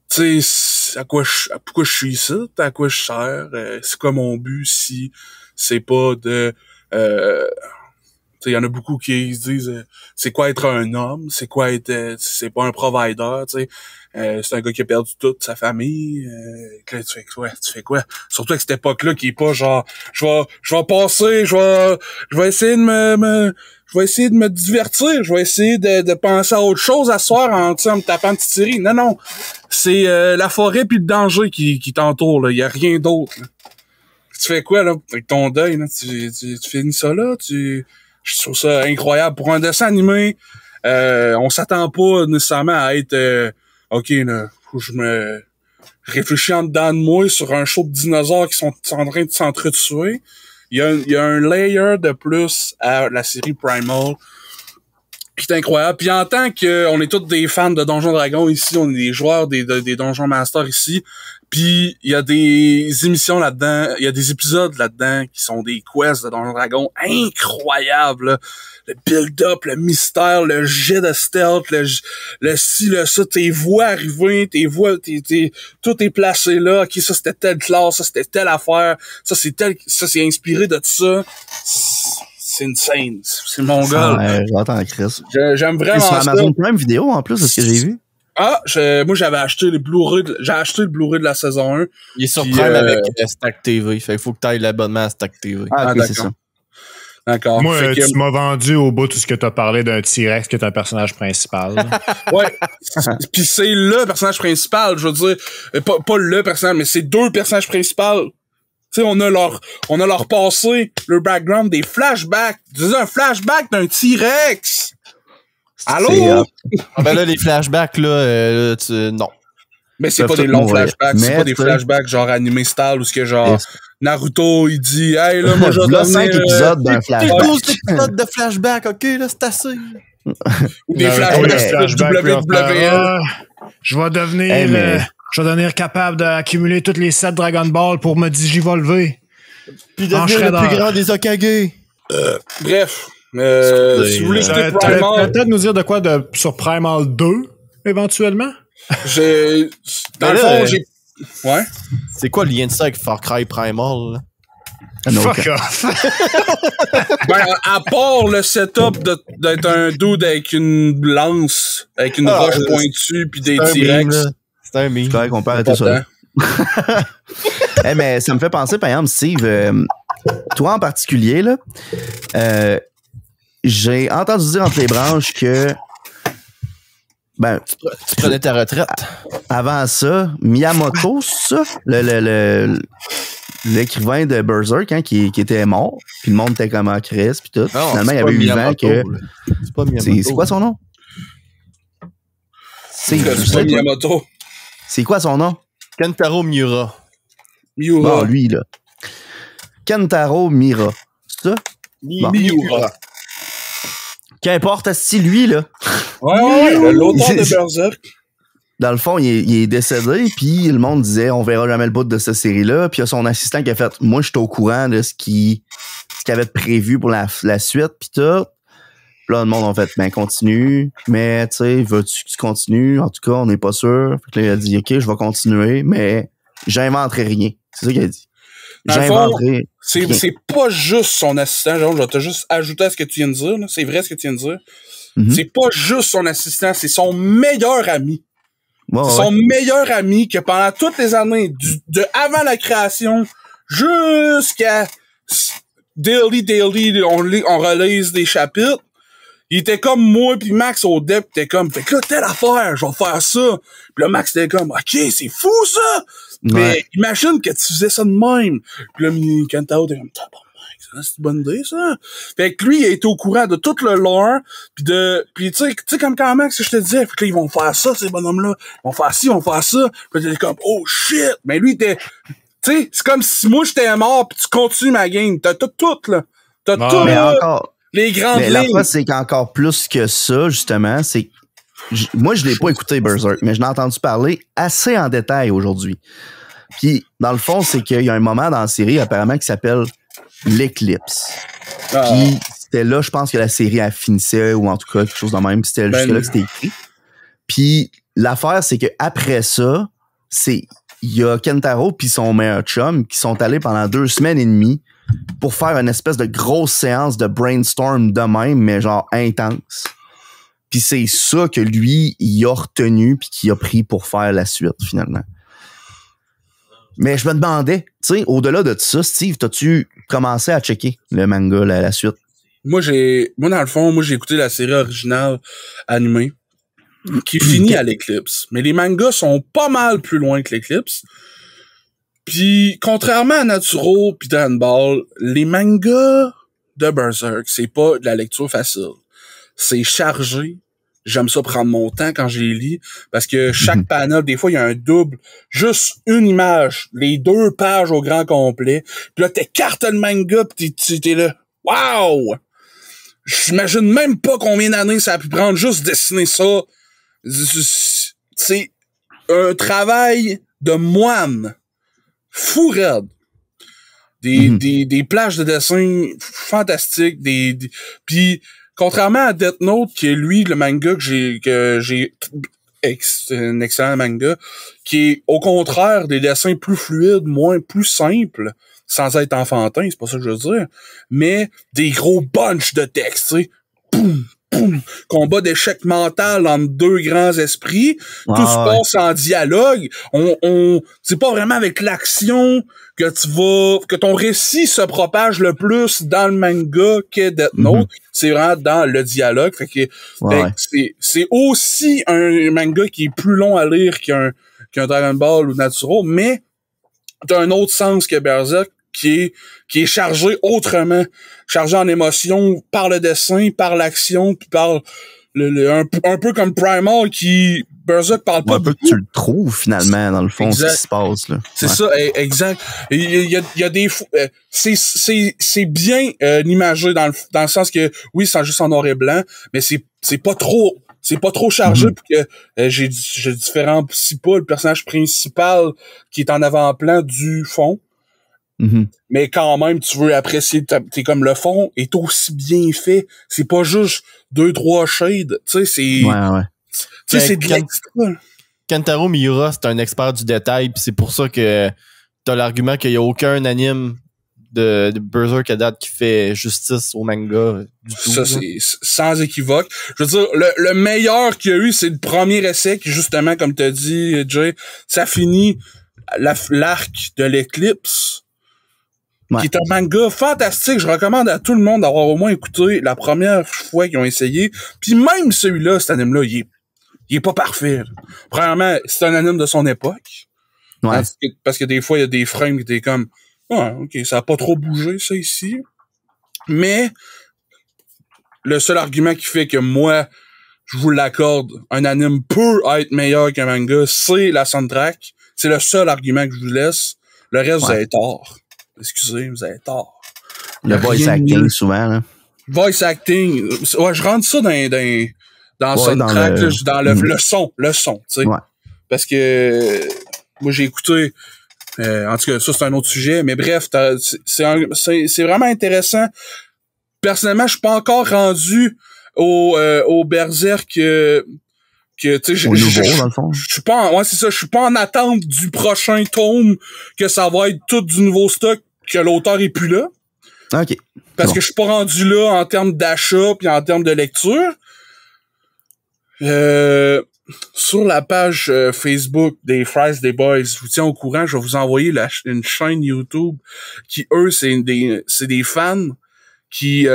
tu sais, pourquoi je suis ici, à quoi je sers, c'est quoi mon but si c'est pas de il y en a beaucoup qui se disent c'est quoi être un homme, c'est quoi être c'est pas un provider, tu sais. C'est un gars qui a perdu toute sa famille. Là, tu fais quoi? Surtout à cette époque-là qui est pas genre je vais passer, je vais essayer de me divertir, je vais essayer de penser à autre chose à ce soir en me tapant une petite série. Non, c'est la forêt puis le danger qui t'entoure, là. Il y a rien d'autre, là. Tu fais quoi, là, avec ton deuil, là? Tu finis ça là? Tu Je trouve ça incroyable. Pour un dessin animé, on s'attend pas nécessairement à être OK, là, faut que je me réfléchis en dedans de moi sur un show de dinosaures qui sont en train de s'entretuer. Il y a un layer de plus à la série Primal qui est incroyable. Puis en tant que on est tous des fans de Donjons Dragons ici, on est des joueurs des Donjons Masters ici. Puis il y a des émissions là-dedans, il y a des épisodes là-dedans qui sont des quests de Donjons Dragons incroyables. Là. Le build-up, le mystère, le jet de stealth, le ci, le ça, tes voix arriver, tout est placé là. Ok, ça c'était telle classe, ça c'était telle affaire, ça c'est inspiré de ça. C'est insane. C'est mon gars. Ouais, j'entends Chris. J'aime vraiment c'est sur ça. Amazon Prime Vidéo en plus de ce que j'ai vu. Ah, moi j'avais acheté les Blu-ray, j'ai acheté le Blu-ray de la saison 1. Il est sur Puis, Prime avec Stack TV. Fait qu'il faut que tu ailles l'abonnement à Stack TV. Ah, ok, d'accord. c'est ça. D'accord. Moi, Fait que, tu m'as vendu au bout tout ce que t'as parlé d'un T-Rex qui est un personnage principal. ouais. Puis c'est le personnage principal, je veux dire, pas le personnage, mais c'est deux personnages principaux. Tu sais, on a leur passé, leur background, des flashbacks. Tu dis un flashback d'un T-Rex. Allô? Ah ben là, les flashbacks, là, non. Mais c'est Peuvent pas des tous longs mourir. flashbacks, c'est Mais, pas des tu sais, flashbacks genre animé style où ce que genre Yes. Naruto, il dit, hey là, moi je vais Là, devenir, 5 épisodes d'un T'es flashback. 12 épisodes de flashback, ok, là, c'est assez. ou des Ouais, flashbacks de WWE. Je vais devenir, Hey, mais- je vais devenir capable d'accumuler toutes les 7 Dragon Ball pour me digivolver. Puis En devenir le Shredder. plus grand des Okage. Bref, si vous voulez écouter T'allais Primal, peut-être nous dire de quoi sur Primal 2, éventuellement? dans le là, fond, j'ai... Ouais? C'est quoi le lien de ça avec Far Cry Primal, là? Ah, non, Fuck ok. off! Ben, à part le setup d'être un dude avec une lance, avec une roche pointue pis des C'est un meme, T-Rex. là. C'est un meme. C'est correct qu'on peut arrêter ça. là. Important. Eh, mais ça me fait penser, par exemple, Steve, toi en particulier, là, j'ai entendu dire entre les branches que, ben, Tu prenais ta retraite. avant ça, Miyamoto, ça, l'écrivain de Berserk, hein, qui était mort, puis le monde était comme en crise, puis tout. Non, Finalement, il y c'est avait pas 8 ans Miyamoto, que... là. C'est pas Miyamoto. C'est quoi son nom? C'est pas Miyamoto. C'est quoi son nom? Kentaro Miura. Miura. Bon, lui, là. Kentaro Miura. C'est ça? Bon. Miura. Qu'importe, si lui, là, Ouais, l'auteur de Berserk. dans le fond, il est décédé, puis le monde disait, on verra jamais le bout de cette série-là. Puis il y a son assistant qui a fait, moi, je suis au courant de ce qu'il avait prévu pour la suite, puis tout. Puis là, le monde a fait, ben, continue. Mais, tu sais, veux-tu que tu continues? En tout cas, on n'est pas sûr. Puis là, il a dit, OK, je vais continuer, mais j'inventerai rien. C'est ça qu'il a dit. Dans le fond, J'inventerai. c'est pas juste son assistant, genre, je vais te juste ajouter à ce que tu viens de dire, là. C'est vrai ce que tu viens de dire. Mhm. C'est pas juste son assistant, c'est son meilleur ami. Ouais, C'est ouais. son meilleur ami que pendant toutes les années, de avant la création jusqu'à daily, on relise des chapitres. Il était comme moi puis Max au dep, était comme, fait que là, telle affaire, je vais faire ça. Puis là, Max était comme, OK, c'est fou, ça! Ouais. Mais imagine que tu faisais ça de même. Puis là, Kentaro était comme, c'est une bonne idée, ça. Fait que lui, il a été au courant de tout le lore, puis tu sais, comme quand Max, je te disais, fait que là, ils vont faire ça, ces bonhommes-là. Ils vont faire ci, ils vont faire ça. Puis là, t'es comme, oh shit! Mais lui, tu sais, c'est comme si moi, j'étais mort, puis tu continues ma game. T'as tout, là. T'as Ouais. tout, Mais là. encore, Les grandes mais la lignes. fois, c'est qu'encore plus que ça, justement, c'est moi, je l'ai pas écouté Berserk, mais je l'ai entendu parler assez en détail aujourd'hui. Puis, dans le fond, c'est qu'il y a un moment dans la série, apparemment, qui s'appelle l'éclipse. Ah. Puis, c'était là, je pense que la série, elle finissait, ou en tout cas, quelque chose de même. Puis, c'était jusque là que c'était écrit. Puis, l'affaire, c'est qu'après ça, il y a Kentaro puis son meilleur chum qui sont allés pendant 2 semaines et demie pour faire une espèce de grosse séance de brainstorm de même, mais genre intense. Puis c'est ça que lui, il a retenu puis qu'il a pris pour faire la suite, finalement. Mais je me demandais, tu sais, au-delà de ça, Steve, t'as-tu commencé à checker le manga, la suite? Moi, dans le fond, j'ai écouté la série originale animée qui finit à l'éclipse. Mais les mangas sont pas mal plus loin que l'éclipse. Puis, contrairement à Naturo pis Dragon Ball, les mangas de Berserk, c'est pas de la lecture facile. C'est chargé. J'aime ça prendre mon temps quand j'ai lu parce que chaque panel, des fois, il y a un double, juste une image, les 2 pages au grand complet. Puis là, t'écartes le manga pis t'es là. Wow! J'imagine même pas combien d'années ça a pu prendre juste dessiner ça. C'est un travail de moine. Fou raide. Des plages de dessin fantastiques, puis contrairement à Death Note, qui est lui le manga c'est un excellent manga, qui est au contraire des dessins plus fluides, plus simples, sans être enfantin, c'est pas ça que je veux dire, mais des gros bunch de textes, tu sais, boum, boum, combat d'échecs mental entre 2 grands esprits, tout se passe en dialogue, c'est pas vraiment avec l'action que ton récit se propage le plus dans le manga que Death Note, c'est vraiment dans le dialogue, fait que c'est aussi un manga qui est plus long à lire qu'un Dragon Ball ou Naruto, mais d'un autre sens que Berserk, qui est chargé autrement, chargé en émotion par le dessin, par l'action, puis par un peu comme Primal qui Berserk parle pas un peu beaucoup. Que tu le trouves finalement dans le fond Exact. Ce qui se passe là. C'est ça, exact. Il y a des c'est bien imagé dans le sens que oui, c'est juste en noir et blanc, mais c'est pas trop chargé pour que j'ai différencie pas le personnage principal qui est en avant-plan du fond. Mais quand même, tu veux apprécier, t'es comme le fond est aussi bien fait. C'est pas juste 2-3 shades. Tu sais, c'est... Ouais. Tu sais, c'est de l'extra. Kentaro Miura, c'est un expert du détail, pis c'est pour ça que t'as l'argument qu'il y a aucun anime de Berserk à date qui fait justice au manga du tout. Ça, c'est sans équivoque. Je veux dire, le meilleur qu'il y a eu, c'est le premier essai qui, justement, comme t'as dit, Jay, ça finit l'arc de l'éclipse. Qui est un manga fantastique. Je recommande à tout le monde d'avoir au moins écouté la première fois qu'ils ont essayé. Puis même celui-là, cet anime-là, il est pas parfait. Premièrement, c'est un anime de son époque. Ouais. Parce que des fois, il y a des frames qui étaient comme OK, ça a pas trop bougé, ça, ici. Mais le seul argument qui fait que moi, je vous l'accorde, un anime peut être meilleur qu'un manga, c'est la soundtrack. C'est le seul argument que je vous laisse. Le reste, vous avez tort. Excusez, vous avez tort. Le voice acting, souvent, là. Voice acting. Ouais, je rentre ça dans soundtrack, dans le son, tu sais. Ouais. Parce que, moi, j'ai écouté, en tout cas, ça, c'est un autre sujet, mais bref, c'est vraiment intéressant. Personnellement, je suis pas encore rendu au Berserk, que tu sais, je suis pas c'est ça, je suis pas en attente du prochain tome, que ça va être tout du nouveau stock, que l'auteur est plus là. OK. Parce que je suis pas rendu là en termes d'achat puis en termes de lecture. Sur la page Facebook des Fries des Boys, je vous tiens au courant, je vais vous envoyer une chaîne YouTube qui, eux, c'est des fans qui,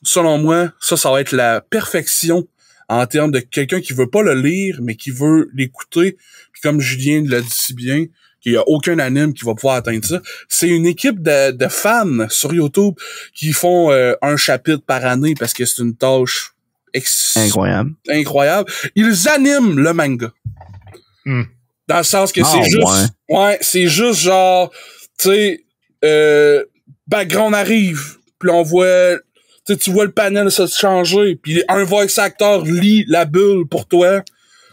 selon moi, ça va être la perfection en termes de quelqu'un qui veut pas le lire, mais qui veut l'écouter. Puis comme Julien l'a dit si bien, qu'il y a aucun anime qui va pouvoir atteindre ça. C'est une équipe de fans sur YouTube qui font un chapitre par année parce que c'est une tâche incroyable. Ils animent le manga. Dans le sens que c'est juste... Ouais, c'est juste genre... Tu sais... background arrive, puis on voit... Tu vois le panel se changer, puis un voice actor lit la bulle pour toi.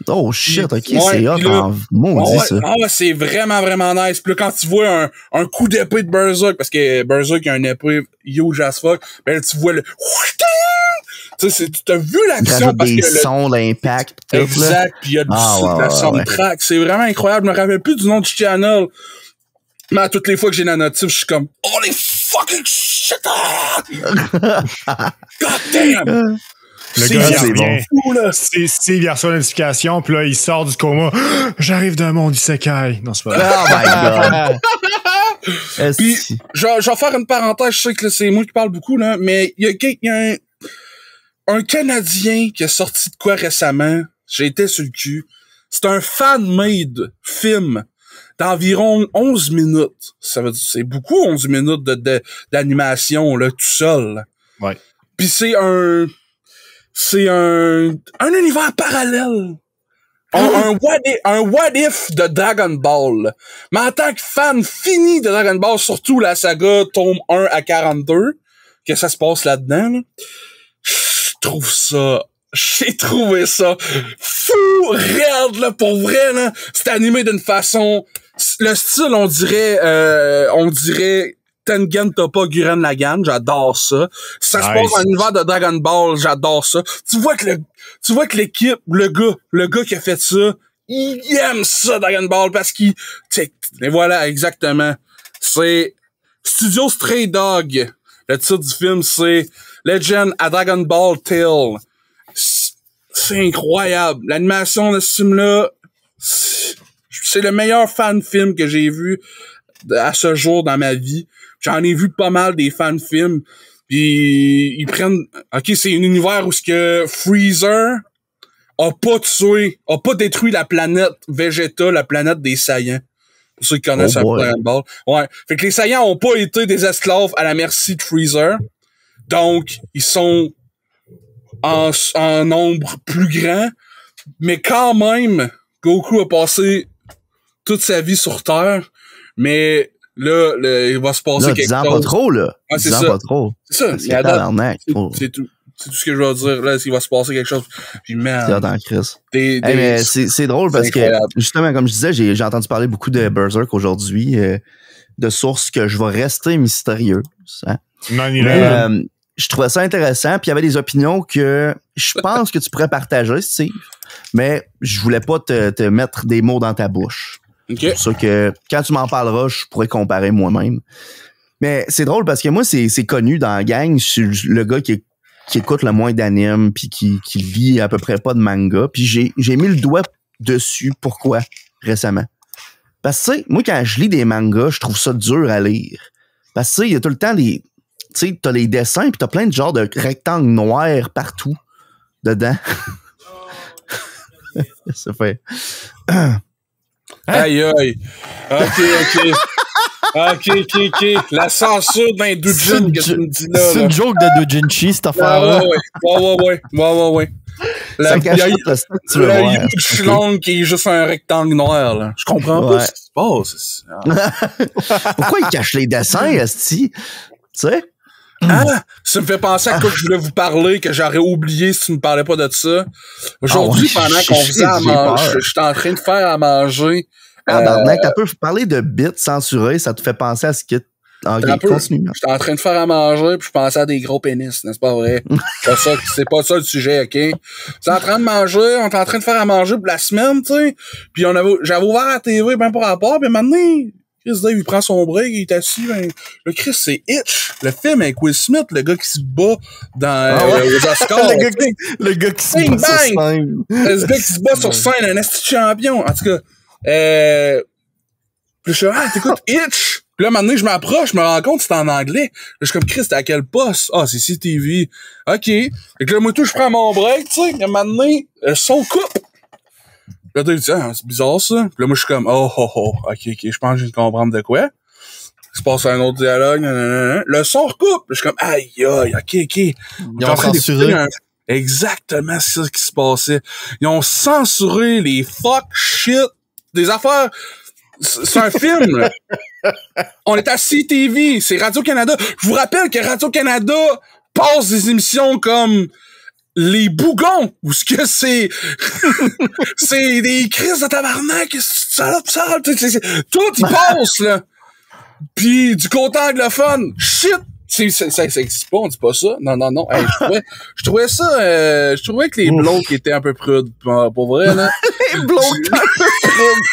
Oh shit, ok, c'est hot en maudit ça. C'est vraiment, vraiment nice. Puis là, quand tu vois un coup d'épée de Berserk, parce que Berserk a une épée huge as fuck, ben là, tu vois le... Tu sais, tu as vu l'action parce que des sons d'impact. Exact, puis il y a la soundtrack. C'est vraiment incroyable. Je me rappelle plus du nom du channel. Mais à toutes les fois que j'ai la notif, je suis comme holy fucking shit! God damn! Le gars, il revient. Steve, il reçoit la notification, puis là, il sort du coma. J'arrive d'un monde isekai. Non, c'est pas vrai. Oh my God! Puis, je vais faire une parenthèse. Je sais que c'est moi qui parle beaucoup, là, mais il y a un Canadien qui a sorti de quoi récemment. J'ai été sur le cul. C'est un fan-made film d'environ 11 minutes. C'est beaucoup 11 minutes d'animation, là, tout seul. Ouais. Puis c'est un univers parallèle. Un what if de Dragon Ball. Mais en tant que fan fini de Dragon Ball, surtout la saga tome 1 à 42, que ça se passe là-dedans, là, j'ai trouvé ça fou, raide, là, pour vrai, là. C'est animé d'une façon, le style, on dirait Tengen Toppa Gurren Lagann, j'adore ça. Ça se passe dans l'univers de Dragon Ball, j'adore ça. Tu vois que l'équipe, le gars qui a fait ça, il aime ça, Dragon Ball, parce qu'il, et voilà, exactement. C'est Studio Stray Dog. Le titre du film, c'est Legend à Dragon Ball Tale. C'est incroyable. L'animation de ce film-là, c'est le meilleur fan-film que j'ai vu à ce jour dans ma vie. J'en ai vu pas mal des fan-films. Puis ils prennent... OK, c'est un univers où ce que Freezer a pas détruit la planète Vegeta, la planète des Saiyans. Pour ceux qui connaissent un peu Dragon Ball. Ouais. Fait que les Saiyans ont pas été des esclaves à la merci de Freezer. Donc, ils sont en nombre plus grand. Mais quand même, Goku a passé toute sa vie sur Terre. Mais là, il va se passer quelque chose. Pas trop, là. Ah, c'est ça. Pas trop. C'est ça. C'est tout. C'est tout ce que je veux dire. Là, il va se passer quelque chose. Puis, man. Mais c'est drôle parce que, justement, comme je disais, j'ai entendu parler beaucoup de Berserk aujourd'hui, de sources que je vais rester mystérieuse. Hein. Je trouvais ça intéressant, puis il y avait des opinions que je pense que tu pourrais partager, Steve, mais je voulais pas te mettre des mots dans ta bouche. Okay. C'est pour ça que quand tu m'en parleras, je pourrais comparer moi-même. Mais c'est drôle parce que moi, c'est connu dans la gang, je suis le gars qui écoute le moins d'anime puis qui lit à peu près pas de manga. Puis j'ai mis le doigt dessus. Pourquoi? Récemment. Parce que, tu sais, moi, quand je lis des mangas, je trouve ça dur à lire. Parce que, tu sais, il y a tout le temps tu sais, t'as les dessins puis t'as plein de genres de rectangles noirs partout dedans. Ça fait... Aïe, aïe. OK. La censure d'un doujin que tu me dis là. C'est une joke de doujinshi, cette affaire-là. Ouais. Il y a le Schlong qui est juste un rectangle noir, là. Je comprends pas ce qui se passe. Pourquoi il cache les dessins, esti? Tu sais? Ah, ça me fait penser à quoi que je voulais vous parler, que j'aurais oublié si tu me parlais pas de ça. Aujourd'hui, pendant qu'on faisait à manger, j'étais en train de faire à manger. T'as pu parler de bits censurés, ça te fait penser à ce qui continue. J'étais en train de faire à manger, puis je pensais à des gros pénis, n'est-ce pas vrai? C'est pas ça le sujet, OK? C'est en train de manger, on est en train de faire à manger pour la semaine, tu sais. Puis j'avais ouvert la TV, ben par rapport, puis maintenant, Chris Dave, il prend son break, il est assis, ben, le Chris, c'est Hitch. Le film avec Will Smith, le gars qui se bat dans aux Oscars. le gars qui se bat sur scène. Le gars qui se bat sur scène, un esti champion. En tout cas, puis je suis t'écoutes Hitch. Puis là, maintenant, je m'approche, je me rends compte que c'est en anglais. Là, je suis comme, Chris, t'es à quel poste? Ah, c'est CTV. OK. Et que là, moi, tout, je prends mon break, tu sais. Et maintenant, le son coupe. Là, tu dis, c'est bizarre, ça. Puis là, moi, je suis comme, OK, je pense que je viens de comprendre de quoi. Il se passe un autre dialogue, nanana. Le son recoupe. Je suis comme, aïe, OK. Ils ont censuré. Exactement, c'est ça qui se passait. Ils ont censuré les fuck shit, des affaires. C'est un film, là. On est à CTV, c'est Radio-Canada. Je vous rappelle que Radio-Canada passe des émissions comme Les Bougons, où ce que c'est c'est des crises de tabarnak, tout y passe, là. Puis du côté anglophone, shit, ça existe pas, on dit pas ça. Non. Hey, je trouvais ça, je trouvais que les blocs étaient un peu prudes, pour vrai, là. Les blocs un peu prudes.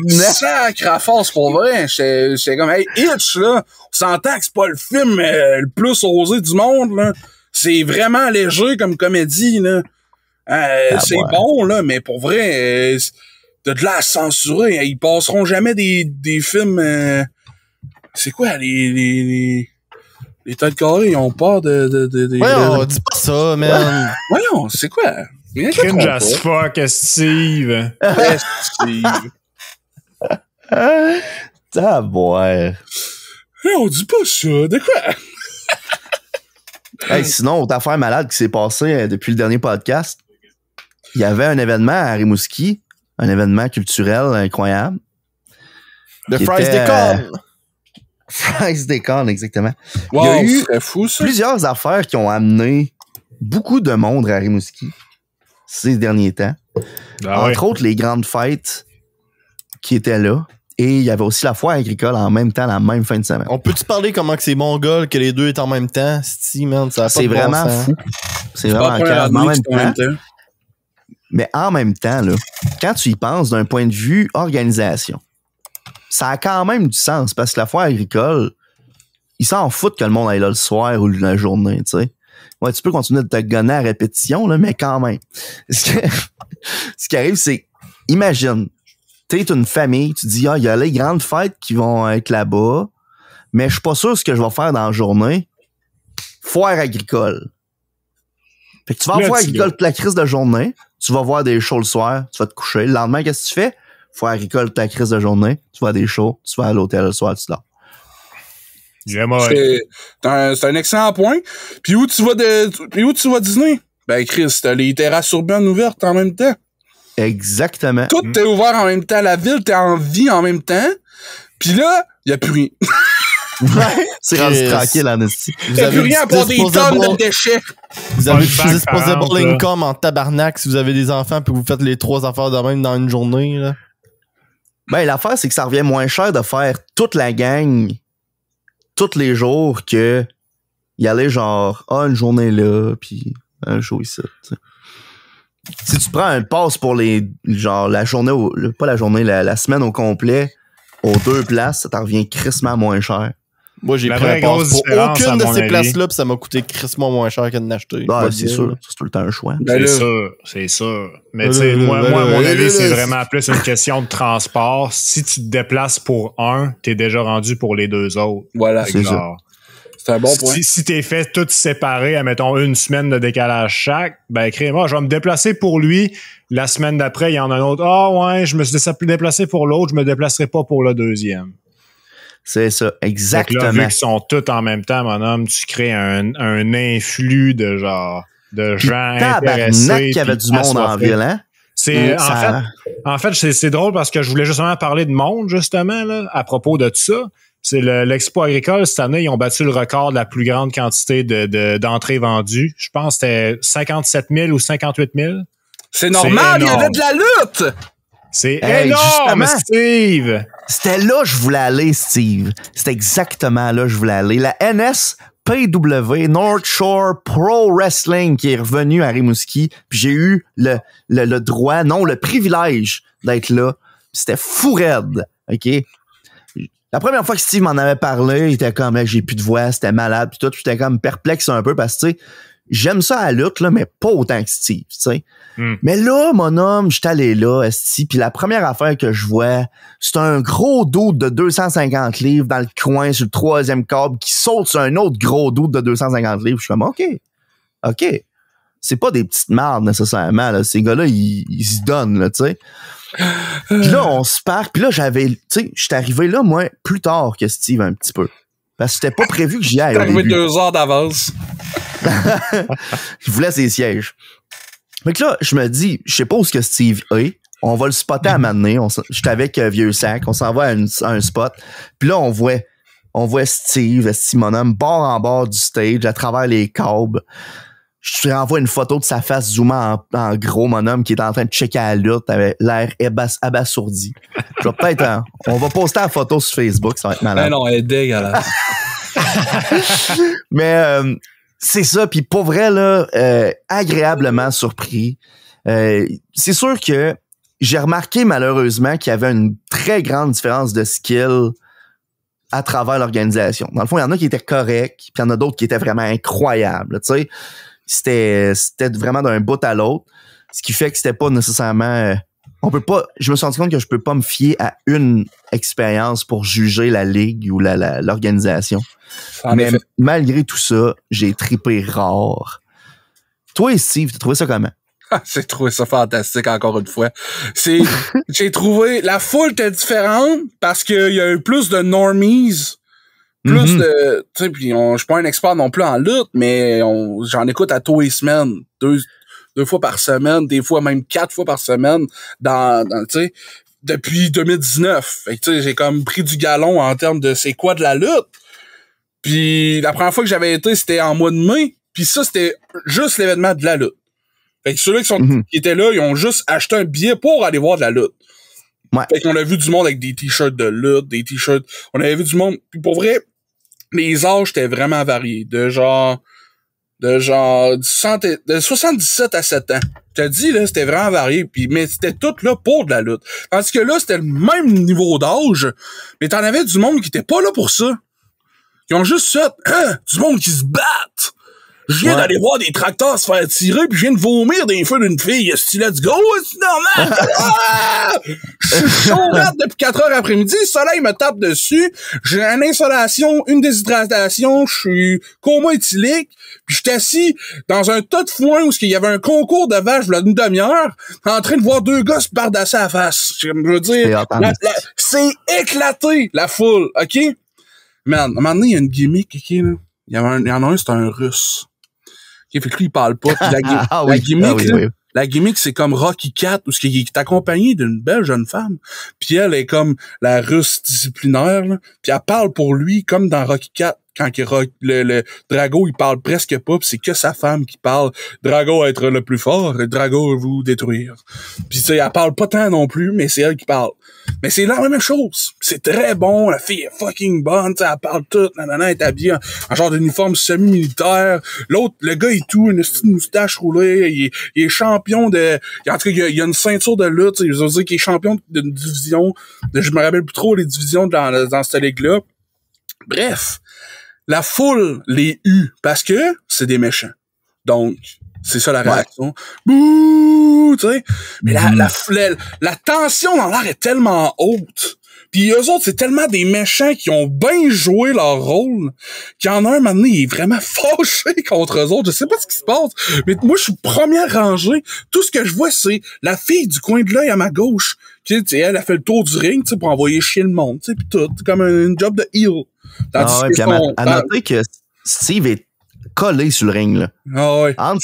Sacre à force, pour vrai. J'étais comme, hey, Hitch, là, on s'entend que c'est pas le film le plus osé du monde, là. C'est vraiment léger comme comédie, là. Bon, là, mais pour vrai, de là à censurer, ils passeront jamais des films... c'est quoi, les têtes carrées, ils ont peur de Voyons, dis pas ça, man. Voyons, c'est quoi? Cringe as fuck, Steve. Steve. Ah, boire. On dit pas ça. De quoi? Hey, sinon, autre affaire malade qui s'est passée depuis le dernier podcast, il y avait un événement à Rimouski, un événement culturel incroyable. Le Fries des Cornes. Fries des Cornes, exactement. Wow, il y a eu fou, ça. plusieurs affaires qui ont amené beaucoup de monde à Rimouski ces derniers temps. Entre autres, les grandes fêtes qui étaient là. Et il y avait aussi la foire agricole en même temps, la même fin de semaine. On peut-tu parler comment que c'est mongol que les deux est en même temps? Man, ça c'est vraiment fou. C'est vraiment calme. Mais en même temps, là, quand tu y penses d'un point de vue organisation, ça a quand même du sens parce que la foire agricole, ils s'en foutent que le monde aille là le soir ou la journée, tu sais. Ouais, tu peux continuer de te gonner à répétition, là, mais quand même. Ce qui arrive, c'est, imagine, t'es une famille, tu dis, il y a les grandes fêtes qui vont être là-bas, mais je suis pas sûr ce que je vais faire dans la journée. Foire agricole. Fait que tu vas en foire agricole toute la crise de journée, tu vas voir des shows le soir, tu vas te coucher. Le lendemain, qu'est-ce que tu fais? Foire agricole toute la crise de journée, tu vas à des shows, tu vas à l'hôtel le soir, tu dors. C'est un excellent point. Puis où tu vas dîner? Ben, Chris, t'as les terrasses urbaines ouvertes en même temps. Exactement. Tout est ouvert en même temps. La ville, t'es en vie en même temps. Puis là, y a plus rien. C'est rendu tranquille en esti. Y a plus rien à part des tonnes de déchets. Vous avez du disposable income en tabarnak si vous avez des enfants puis vous faites les 3 affaires de même dans une journée, là. Ben, l'affaire, c'est que ça revient moins cher de faire toute la gang tous les jours que y aller genre, une journée là, puis un show ici, tu sais. Si tu prends un pass pour la journée, pas la journée, la semaine au complet, aux 2 places, ça t'en revient crissement moins cher. Moi, j'ai pris un pass pour aucune de ces places-là, puis ça m'a coûté crissement moins cher que de l'acheter. Ah, c'est sûr. C'est tout le temps un choix. C'est sûr. Mais tu sais, moi, à mon avis, c'est vraiment plus une question de transport. Si tu te déplaces pour un, t'es déjà rendu pour les 2 autres. Voilà, c'est ça. C'est un bon point. Si t'es fait tout séparé, admettons 1 semaine de décalage chaque, ben crée-moi, je vais me déplacer pour lui. La semaine d'après, il y en a un autre. Ouais, je me suis déplacé pour l'autre, je me déplacerai pas pour le deuxième. C'est ça, exactement. Là, vu qu'ils sont tous en même temps, mon homme, tu crées un influx de gens intéressés. Qu'il y avait du monde en ville, hein? En fait, c'est drôle parce que je voulais justement parler de monde, justement, là, à propos de tout ça. C'est l'Expo agricole, cette année, ils ont battu le record de la plus grande quantité d'entrées vendues. Je pense que c'était 57 000 ou 58 000. C'est normal, il y avait de la lutte! C'est énorme, Steve! C'était là que je voulais aller, Steve. C'était exactement là que je voulais aller. La NSPW, North Shore Pro Wrestling, qui est revenue à Rimouski. Puis j'ai eu le droit, non, le privilège d'être là. Puis c'était fou raide, OK? La première fois que Steve m'en avait parlé, il était comme, là, j'ai plus de voix, c'était malade, puis tout. J'étais comme perplexe un peu parce que, tu sais, j'aime ça à la lutte, là, mais pas autant que Steve, tu sais. Mais là, mon homme, j'étais allé là, esti, puis la première affaire que je vois, c'est un gros doute de 250 livres dans le coin sur le 3e câble qui saute sur un autre gros doute de 250 livres. Je suis comme, OK. C'est pas des petites mardes nécessairement, là. Ces gars-là, ils se donnent, là, tu sais. Puis là, on se part, puis là, tu sais, j'étais arrivé là, moi, plus tard que Steve un petit peu. Parce que c'était pas prévu que j'y aille. T'es arrivé 2 heures d'avance. Je voulais ses sièges. Fait que là, je me dis, je sais pas où ce que Steve est. On va le spotter à un moment donné. J'étais avec Vieux Sac. On s'en va à un spot. Puis là, on voit Steve, mon homme, bord en bord du stage, à travers les câbles. Je te renvoie une photo de sa face zoomée en gros, mon homme, qui est en train de checker la lutte avec l'air abasourdi. Je vais peut-être, on va poster la photo sur Facebook, ça va être malade. Ben non, elle est dégueulasse. Mais c'est ça, puis pour vrai, là, agréablement surpris. C'est sûr que j'ai remarqué malheureusement qu'il y avait une très grande différence de skill à travers l'organisation. Dans le fond, il y en a qui étaient corrects, puis il y en a d'autres qui étaient vraiment incroyables. Tu sais, c'était vraiment d'un bout à l'autre, ce qui fait que c'était pas nécessairement... je me suis rendu compte que je peux pas me fier à une expérience pour juger la ligue ou l'organisation. Mais malgré tout ça, j'ai trippé rare. Toi, Steve, t'as trouvé ça comment? J'ai trouvé ça fantastique encore une fois. J'ai trouvé la foule était différente parce qu'il y a eu plus de normies, plus de, tu sais, puis je suis pas un expert non plus en lutte, mais j'en écoute à tous les semaines, deux fois par semaine, des fois même 4 fois par semaine dans tu sais, depuis 2019. Fait que tu sais, j'ai comme pris du galon en termes de c'est quoi de la lutte. Puis la première fois que j'avais été, c'était en mois de mai, puis ça c'était juste l'événement de la lutte. Fait que ceux-là qui étaient là, ils ont juste acheté un billet pour aller voir de la lutte. Ouais. Fait qu'on a vu du monde avec des t-shirts de lutte, des t-shirts. On avait vu du monde. Puis pour vrai, les âges étaient vraiment variés. De 77 à 7 ans. Je te dis, là, c'était vraiment varié. Puis, mais c'était tout là pour de la lutte. Tandis que là, c'était le même niveau d'âge. Mais t'en avais du monde qui était pas là pour ça. Ils ont juste fait, du monde qui se battent. Je viens d'aller voir des tracteurs se faire tirer, puis je viens de vomir des feux d'une fille. Est-ce let's go? C'est normal? Je suis chaud depuis 4 heures après-midi, le soleil me tape dessus, j'ai une insolation, une déshydratation, je suis coma éthylique, puis je suis assis dans un tas de foin où il y avait un concours de vaches il y a une demi-heure, en train de voir 2 gars se bardasser à la face. Je veux dire, c'est éclaté, la foule, OK? Man, à un moment donné, il y a une gimmick, OK, là. Il y en a un, c'est un Russe. Okay, fait que lui, il parle pas. La gimmick, c'est comme Rocky IV, où il est accompagné d'une belle jeune femme. Puis elle est comme la Russe disciplinaire, là. Puis elle parle pour lui, comme dans Rocky IV. Quand le Drago, il parle presque pas, pis c'est que sa femme qui parle. Drago va être le plus fort, et Drago va vous détruire. Puis tu sais, elle parle pas tant non plus, mais c'est elle qui parle. Mais c'est la même chose. C'est très bon, la fille est fucking bonne, elle parle tout, nanana, elle est habillée en genre d'uniforme semi-militaire. L'autre, le gars est tout, une petite moustache roulée, il est champion de... En tout cas, il y a une ceinture de lutte, je veux dire qu'il est champion d'une division, je me rappelle plus trop les divisions dans cette ligue-là. Bref. La foule les eut parce que c'est des méchants. Donc, c'est ça la réaction. Bouh, tu sais. Mais la tension dans l'air est tellement haute. Puis eux autres, c'est tellement des méchants qui ont bien joué leur rôle qu'il y en a un moment donné, il est vraiment fâché contre eux autres. Je sais pas ce qui se passe, mais moi, je suis première rangée. Tout ce que je vois, c'est la fille du coin de l'œil à ma gauche. Tu sais, elle a fait le tour du ring, tu sais, pour envoyer chier le monde, tu sais, pis tout. Comme un job de heel. Puis à noter que Steve est collé sur le ring, là. Ah ouais. Entre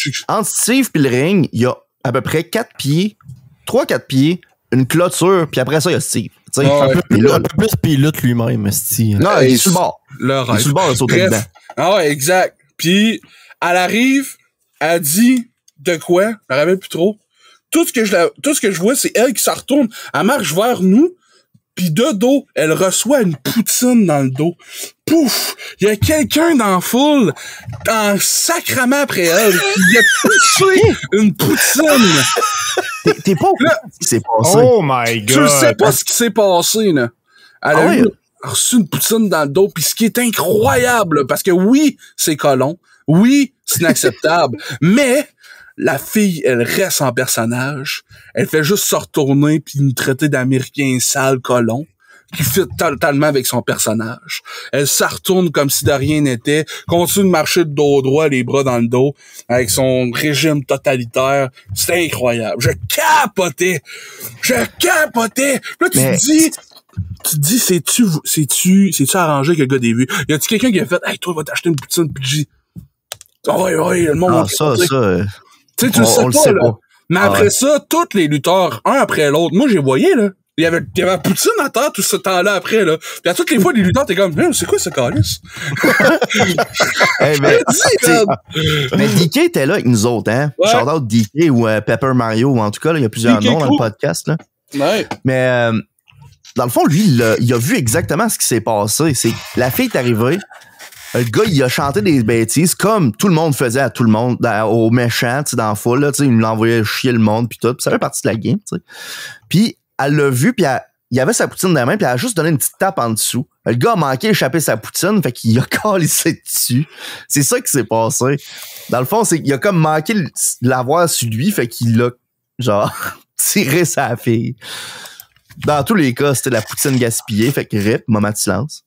Steve pis le ring, il y a à peu près 4 pieds, 3-4 pieds, une clôture, puis après ça, il y a Steve. Un peu plus, puis il lutte lui-même, Steve. Non, il est sur le bord. Il est sur le bord de sauter dedans. Ah ouais, exact. Puis, elle arrive, elle dit de quoi? Je me rappelle plus trop. Tout ce que je vois, c'est elle qui s'en retourne. Elle marche vers nous. Pis de dos, elle reçoit une poutine dans le dos. Pouf! Il y a quelqu'un dans la foule, en sacrament après elle, qui a poussé une poutine. T'es pas au courant ce qui s'est passé. Oh my God! Tu sais pas ce qui s'est passé, là. Elle a reçu une poutine dans le dos. Puis ce qui est incroyable, là, parce que oui, c'est colon. Oui, c'est inacceptable. Mais... la fille, elle reste en personnage. Elle fait juste se retourner puis nous traiter d'Américain sale colon qui fit totalement avec son personnage. Elle se retourne comme si de rien n'était, continue de marcher de dos droit, les bras dans le dos, avec son régime totalitaire. C'est incroyable. Je capotais. Là, tu te dis, c'est-tu arrangé que le gars des vues? Y a-tu quelqu'un qui a fait, hey, toi, va t'acheter une poutine, puis je dis, ouais, le monde. Tu sais, tu le sais pas, là. Mais après ça, tous les lutteurs, un après l'autre, moi, j'ai voyé, là. Il y avait Poutine à terre tout ce temps-là après, là. Puis à toutes les fois, les lutteurs, t'es comme, c'est quoi ce calice? Mais DK était là avec nous autres, hein? Ouais. Shout out DK ou Pepper Mario, ou en tout cas, là, il y a plusieurs noms dans le podcast, là. Ouais. Mais, dans le fond, lui, il a vu exactement ce qui s'est passé. C'est la fille est arrivée. Le gars, il a chanté des bêtises comme tout le monde faisait à tout le monde, aux méchants, tu sais, dans la foule, là, tu sais, il l'envoyait chier le monde, puis tout. Puis ça fait partie de la game, tu sais. Puis elle l'a vu, puis il avait sa poutine dans la main, puis elle a juste donné une petite tape en dessous. Le gars a manqué d'échapper sa poutine, fait qu'il a calissé dessus. C'est ça qui s'est passé. Dans le fond, c'est qu'il a comme manqué de l'avoir sur lui, fait qu'il a, genre, tiré sa fille. Dans tous les cas, c'était la poutine gaspillée, fait que rip, moment de silence.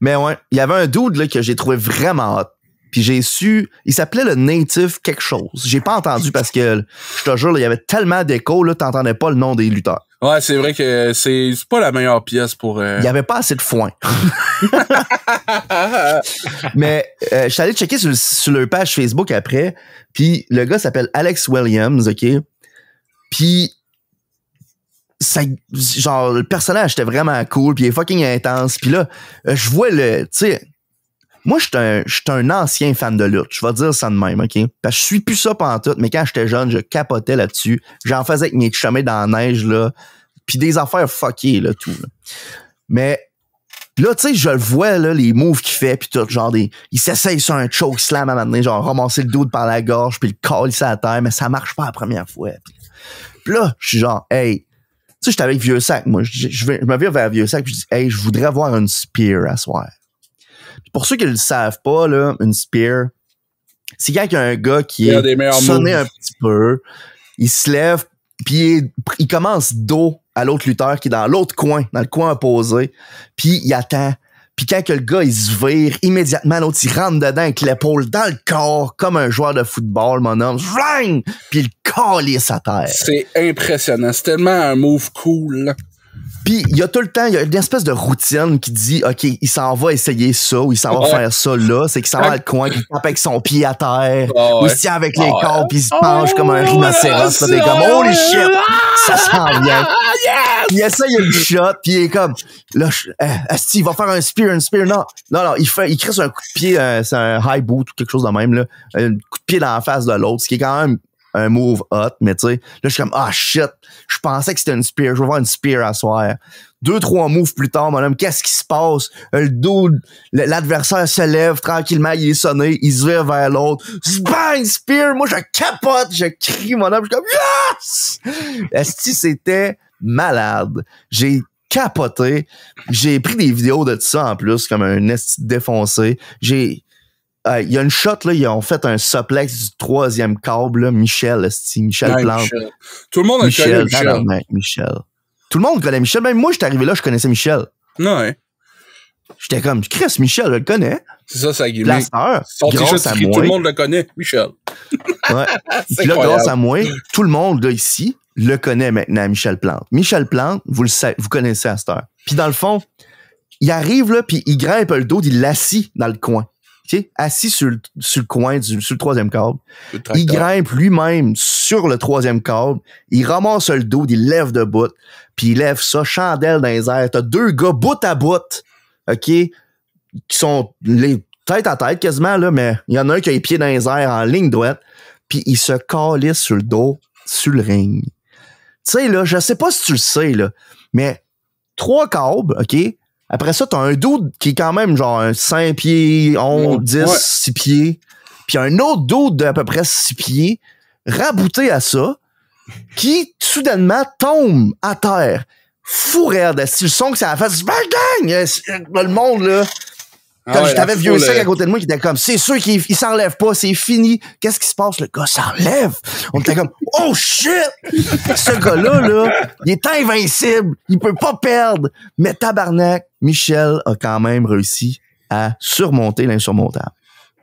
Mais ouais, il y avait un dude là, que j'ai trouvé vraiment hot. Puis j'ai su, il s'appelait le Native quelque chose. J'ai pas entendu parce que, je te jure, là, il y avait tellement d'écho, là, t'entendais pas le nom des lutteurs. Ouais, c'est vrai que c'est pas la meilleure pièce pour... Il y avait pas assez de foin. Mais je suis allé checker sur leur page Facebook après, puis le gars s'appelle Alex Williams, OK? Puis ça, genre, le personnage était vraiment cool, puis il est fucking intense. Puis là, je vois tu sais, moi, je suis un ancien fan de lutte. Je vais dire ça de même, OK? Parce que je suis plus ça pantoute, mais quand j'étais jeune, je capotais là-dessus. J'en faisais avec mes chemins dans la neige, là. Puis des affaires fuckées, là, tout. Là. Mais là, tu sais, je le vois, là, les moves qu'il fait, puis tout, genre il s'essaye sur un choke slam à un moment donné, genre ramasser le dos par la gorge, puis le coller à la terre, mais ça marche pas la première fois. Puis là, je suis genre, hey, tu sais, j'étais avec Vieux Sac, moi. Je me vire vers Vieux Sac, puis je dis, hey, je voudrais voir une spear à soir. Puis pour ceux qui le savent pas, là, une spear, c'est quand il y a un gars qui est sonné un petit peu, il se lève, puis il commence dos à l'autre lutteur qui est dans l'autre coin, dans le coin opposé, puis il attend. Puis quand que le gars, il se vire, immédiatement, l'autre, il rentre dedans avec l'épaule dans le corps, comme un joueur de football, mon homme. Vling! Puis il calisse à terre. C'est impressionnant. C'est tellement un move cool, là. Puis il y a tout le temps, il y a une espèce de routine qui dit, OK, il s'en va essayer ça, ou il s'en va faire ça là. C'est qu'il s'en va dans le coin, qu'il tape avec son pied à terre, ou il se tient avec les corps, puis il se penche comme un rhinocéros. Là, t'es comme, holy shit, ça s'en vient. Il essaye une shot, puis il est comme, là, asti, il va faire un spear, non. Non, il crée sur un coup de pied, c'est un high boot ou quelque chose de même, là. Un coup de pied dans la face de l'autre, ce qui est quand même un move hot, mais tu sais, là, je suis comme, ah, shit, je pensais que c'était une spear, je vais voir une spear à soir. 2-3 moves plus tard, mon homme, qu'est-ce qui se passe? Le dude, l'adversaire se lève tranquillement, il est sonné, il se vire vers l'autre. Bang! Spear! Moi, je capote, je crie, mon homme, je suis comme, yes! Esti, c'était malade. J'ai capoté. J'ai pris des vidéos de ça en plus, comme un esti défoncé. Il y a une shot, là, ils ont fait un suplex du 3e câble, là, Michel Plante. Michel. Tout le monde connaît Michel. Tout le monde connaît Michel. Même moi, j'étais arrivé là, je connaissais Michel. Ouais. J'étais comme, Chris, Michel, je le connais. C'est ça, sa gimmick. Son t-shirt, tout le monde le connaît, Michel. Ouais. Puis là, grâce à moi, tout le monde, là, ici, le connaît maintenant, Michel Plante. Michel Plante, vous connaissez à cette heure. Puis dans le fond, il arrive, là, puis il grimpe le dos, il l'assit dans le coin. Okay? Assis sur le coin, sur le 3e câble. Il grimpe lui-même sur le 3e câble. Il ramasse le dos, il lève debout. Puis il lève ça, chandelle dans les airs. T'as 2 gars bout à bout, OK, qui sont les tête à tête quasiment, là, mais il y en a un qui a les pieds dans les airs en ligne droite. Puis il se calisse sur le dos, sur le ring. Tu sais, là, je sais pas si tu le sais, là, mais 3 câbles, OK? Après ça, t'as un dude qui est quand même genre 5 pieds, 11, 10, 6 pieds. Puis un autre dude d'à peu près 6 pieds, rabouté à ça, qui, soudainement, tombe à terre. Fou raide. Si le son que ça a fait, c'est bang! Le monde, là. Comme je t'avais Vieux Sac à côté de moi qui était comme, c'est sûr qu'il s'enlève pas, c'est fini. Qu'est-ce qui se passe? Le gars s'enlève. On était comme, oh shit! Ce gars-là, là, il est invincible. Il peut pas perdre. Mais tabarnak, Michel a quand même réussi à surmonter l'insurmontable.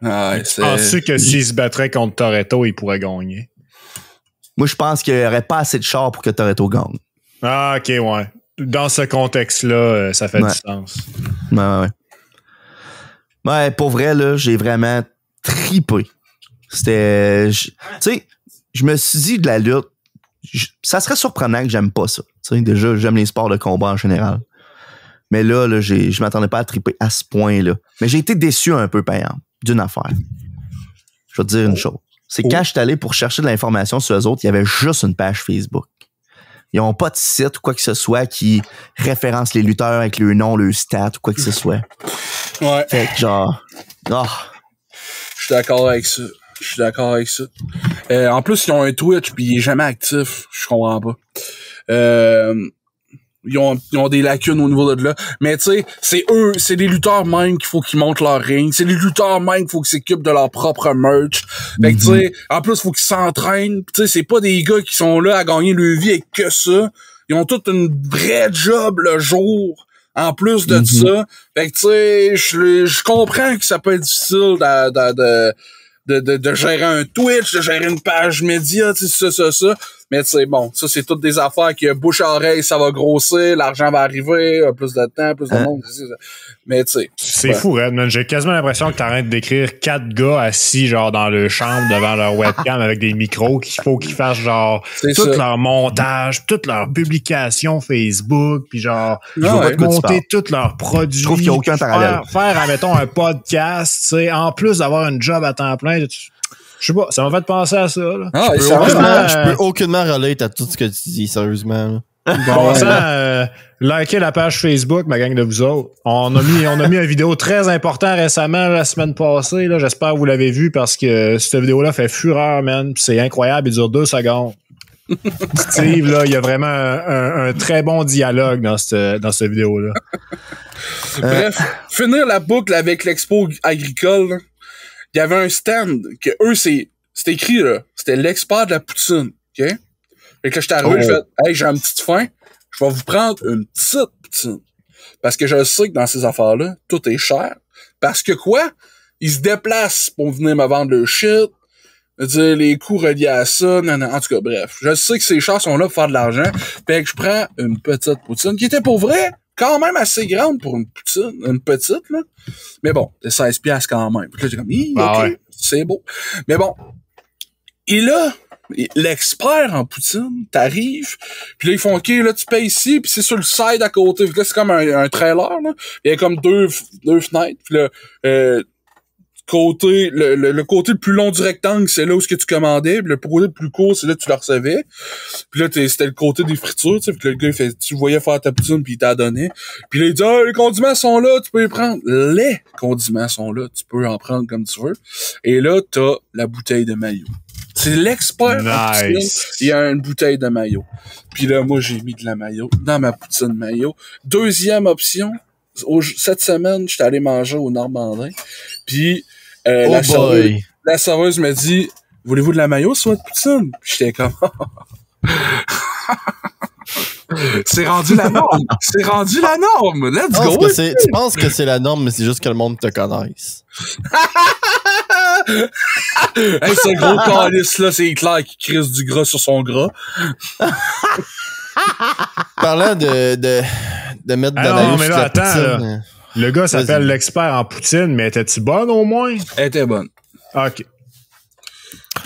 Penses-tu que s'il se battrait contre Toretto, il pourrait gagner? Moi, je pense qu'il n'y aurait pas assez de char pour que Toretto gagne. Ah, OK, ouais. Dans ce contexte-là, ça fait du sens. Ouais. Ouais, pour vrai, là, j'ai vraiment tripé. C'était... Tu sais, je me suis dit de la lutte, ça serait surprenant que j'aime pas ça. Tu sais, déjà, j'aime les sports de combat en général. Mais là, je m'attendais pas à triper à ce point-là. Mais j'ai été déçu un peu, par exemple, d'une affaire. Je vais te dire une chose. C'est quand je suis allé pour chercher de l'information sur eux autres, il y avait juste une page Facebook. Ils ont pas de site ou quoi que ce soit qui référence les lutteurs avec le nom, le stat ou quoi que ce soit. Ouais. Fait que genre... Oh. Je suis d'accord avec ça. En plus, ils ont un Twitch pis il est jamais actif. Je comprends pas. Ils ont des lacunes au niveau de là. Mais tu sais, c'est les lutteurs même qu'il faut qu'ils montent leur ring. C'est les lutteurs même qu'il faut qu'ils s'occupent de leur propre merch. Fait que tu sais, en plus, il faut qu'ils s'entraînent. Tu sais, c'est pas des gars qui sont là à gagner leur vie avec que ça. Ils ont toute une vraie job le jour en plus de ça. Fait que, tu sais, je comprends que ça peut être difficile de gérer un Twitch, de gérer une page média, tu sais, ça. Mais tu sais, bon, ça, c'est toutes des affaires qui bouche à oreille, ça va grossir, l'argent va arriver, plus de temps, plus de monde. Mais tu sais. C'est fou, Red, man. J'ai quasiment l'impression que t'arrêtes d'écrire 4 gars assis, genre, dans le chambre devant leur webcam avec des micros qu'il faut qu'ils fassent, genre, tout leur montage, toutes leurs publications Facebook, puis genre, monter tous leurs produits. Je trouve qu'il n'y a aucun parallèle. Faire, admettons, un podcast, tu sais, en plus d'avoir un job à temps plein, je sais pas, ça m'a fait penser à ça, là. Je peux aucunement relate à tout ce que tu dis, sérieusement. Bon, likez la page Facebook, ma gang de vous autres. On a mis une vidéo très importante récemment, la semaine passée, là. J'espère que vous l'avez vu parce que cette vidéo-là fait fureur, man. Puis c'est incroyable, il dure 2 secondes. Steve, là, il y a vraiment un très bon dialogue dans cette vidéo-là. Bref, finir la boucle avec l'expo agricole, là. Il y avait un stand que eux, c'était écrit, là. C'était l'expert de la poutine. OK? Fait que là, j'étais arrivé, j'ai fait, hey, j'ai une petite faim. Je vais vous prendre une petite poutine. Parce que je sais que dans ces affaires-là, tout est cher. Parce que quoi? Ils se déplacent pour venir me vendre le shit. Dire les coûts reliés à ça. En tout cas, bref. Je sais que ces chars sont là pour faire de l'argent. Fait que je prends une petite poutine qui était pour vrai quand même assez grande pour une poutine, une petite, là. Mais bon, c'est 16 $, quand même. Puis là, j'ai comme, ok, c'est beau. Mais bon. Et là, l'expert en poutine, t'arrives, puis là, ils font, ok, là, tu payes ici, puis c'est sur le side à côté. Puis là, c'est comme un trailer, là. Il y a comme deux fenêtres. Puis là, le côté le plus long du rectangle, c'est là où ce que tu commandais, puis le côté le plus court, c'est là que tu le recevais. Puis là, c'était le côté des fritures, tu sais, puis le gars, tu voyais faire ta poutine, puis il t'a donné. Puis là, il dit, les condiments sont là, tu peux les prendre. Les condiments sont là, tu peux en prendre comme tu veux. Et là, t'as la bouteille de mayo. C'est l'expert en poutine, il y a une bouteille de mayo. Puis là, moi, j'ai mis de la mayo dans ma poutine mayo. Deuxième option, cette semaine, j'étais allé manger au Normandin, puis la serveuse me dit, voulez-vous de la mayo sur votre poutine? Puis j'étais comme, c'est rendu la norme. C'est rendu la norme. Let's go. Tu penses que c'est la norme, mais c'est juste que le monde te connaisse. Hey, ce gros calice là, c'est clair qui crisse du gras sur son gras. Parlant de mettre de la mayo sur la poutine. Le gars s'appelle l'expert en poutine, mais était-tu bonne au moins? Elle était bonne. OK.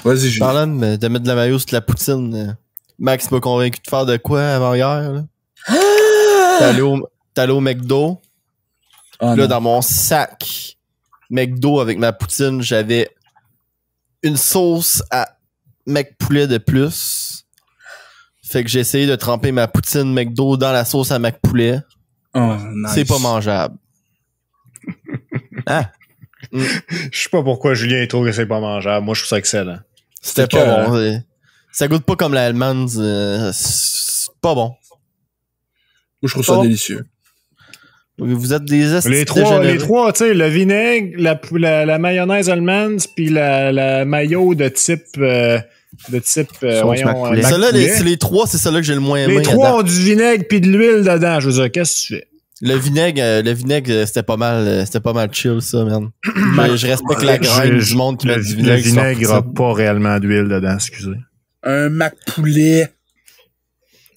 Vas-y, Jules. Parlant de mettre de la mayo sur la poutine, Max m'a convaincu de faire de quoi avant hier? Là? T'es allé au McDo. Là, dans mon sac McDo avec ma poutine, j'avais une sauce à McPoulet de plus. Fait que j'ai essayé de tremper ma poutine McDo dans la sauce à McPoulet. Oh, nice. C'est pas mangeable. Ah. Je sais pas pourquoi Julien trouve que c'est pas mangeable. Moi, je trouve ça excellent. C'était pas bon. Ça goûte pas comme l'allemande. C'est pas bon. Moi, je trouve ça délicieux. Vous êtes des les trois, tu sais, le vinaigre, la mayonnaise allemande, puis la mayo de type voyons, celle-là, c'est les trois, c'est celle-là que j'ai le moins aimé. Les trois ont du vinaigre puis de l'huile dedans. Je veux dire, qu'est-ce que tu fais? Le vinaigre, c'était pas mal chill, ça, man. Je respecte la graine du monde qui met du vinaigre. Le vinaigre a pas réellement d'huile dedans, excusez. Un McPoulet.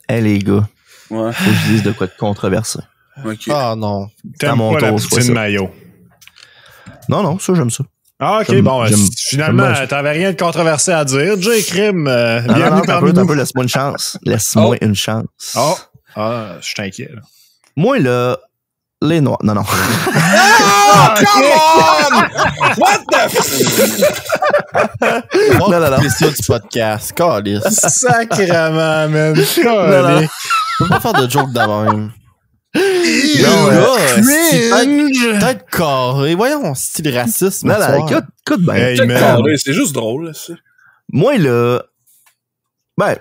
Hey, les gars. Ouais. Faut que je dise de quoi de controversé. Okay. Ah non. T'aimes pas la poutine mayo? Non, ça, j'aime ça. Ah, ok, bon, finalement, t'avais rien de controversé à dire. Jay Crime, bienvenue parmi nous. Laisse-moi une chance. Laisse-moi une chance. Je suis inquiet, là. Moi, là, les noirs... Non. Oh, come on! What the non. Spécial du podcast. Calice. Sacrément, man. Non. Je peux pas faire de joke d'avant même. Tête carrée. Voyons, style racisme. Non, écoute bien. Tête carrée, c'est juste drôle, là, ça. Moi, là...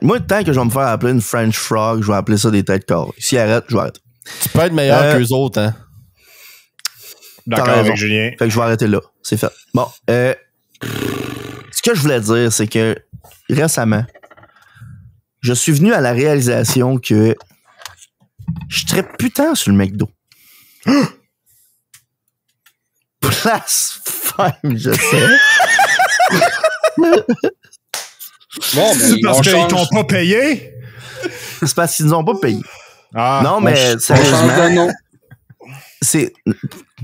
moi, tant que je vais me faire appeler une French frog, je vais appeler ça des têtes carrées. S'ils arrêtent, je vais arrêter. Tu peux être meilleur qu'eux autres, hein. D'accord avec Julien. Fait que je vais arrêter là. C'est fait. Bon, ce que je voulais dire, c'est que récemment, je suis venu à la réalisation que je trippe putain sur le McDo. Blasphème, je sais. Bon, C'est parce qu'ils t'ont pas payé? C'est parce qu'ils nous ont pas payé. Ah, Non, mais on change de sérieusement, nom. c'est...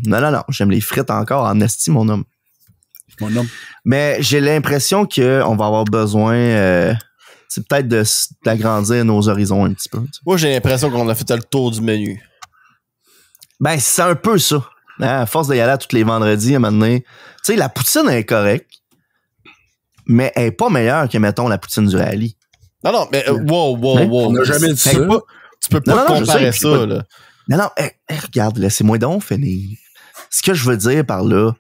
Non, j'aime les frites encore en esti, mon homme. Mon homme. Mais j'ai l'impression qu'on va avoir besoin, c'est peut-être d'agrandir nos horizons un petit peu. Tu sais. Moi, j'ai l'impression qu'on a fait le tour du menu. Ben, c'est un peu ça. Hein, à force d'y aller à tous les vendredis, à un moment donné, tu sais, la poutine est correcte, mais elle est pas meilleure que, mettons, la poutine du rallye. Non, mais wow. On n'a jamais dit ça. Tu peux pas Non, je comparer sais, ça, là. Non, regarde, laissez-moi donc finir. Ce que je veux dire par là,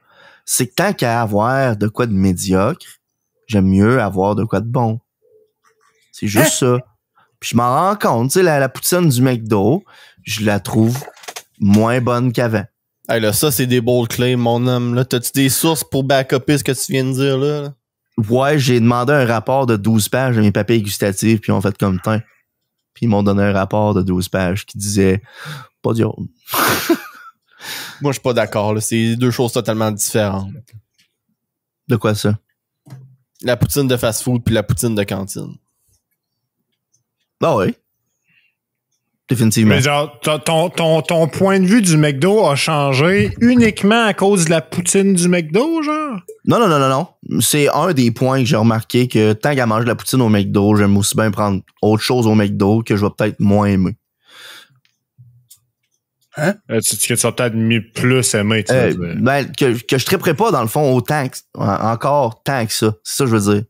c'est que tant qu'à avoir de quoi de médiocre, j'aime mieux avoir de quoi de bon. C'est juste ça. Puis je m'en rends compte, tu sais, la poutine du McDo, je la trouve moins bonne qu'avant. Hey, là, ça, c'est des bold claims, mon homme. Là, t'as-tu des sources pour back-upper ce que tu viens de dire, là? Ouais, j'ai demandé un rapport de 12 pages à mes papiers gustatifs, puis ils ont fait comme temps. Puis ils m'ont donné un rapport de 12 pages qui disait pas dur. Moi, je suis pas d'accord, là. C'est deux choses totalement différentes. De quoi ça? La poutine de fast-food puis la poutine de cantine. Ah oui. Définitivement. Mais genre, ton point de vue du McDo a changé uniquement à cause de la poutine du McDo, genre? Non. C'est un des points que j'ai remarqué que tant qu'à manger de la poutine au McDo, j'aime aussi bien prendre autre chose au McDo que je vais peut-être moins aimer. Hein? Tu vas peut-être plus aimer, tu sais. Ben, que je triperais pas, dans le fond, autant que, encore tant que ça. C'est ça que je veux dire.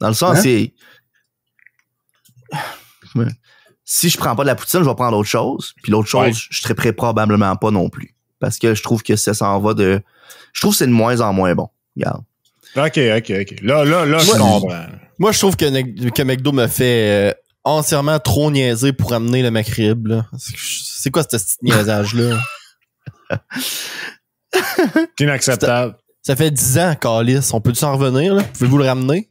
Dans le sens, c'est... Si je prends pas de la poutine, je vais prendre autre chose. Puis l'autre chose, je triperais probablement pas non plus. Parce que je trouve que ça s'en va de... Je trouve que c'est de moins en moins bon. Regarde. OK. Là, je comprends. Moi, je trouve que McDo me fait entièrement trop niaiser pour amener le McRib, là. C'est quoi ce petit niaisage-là? C'est inacceptable. Ça fait 10 ans, Calice. On peut-tu s'en revenir, là? Pouvez-vous le ramener?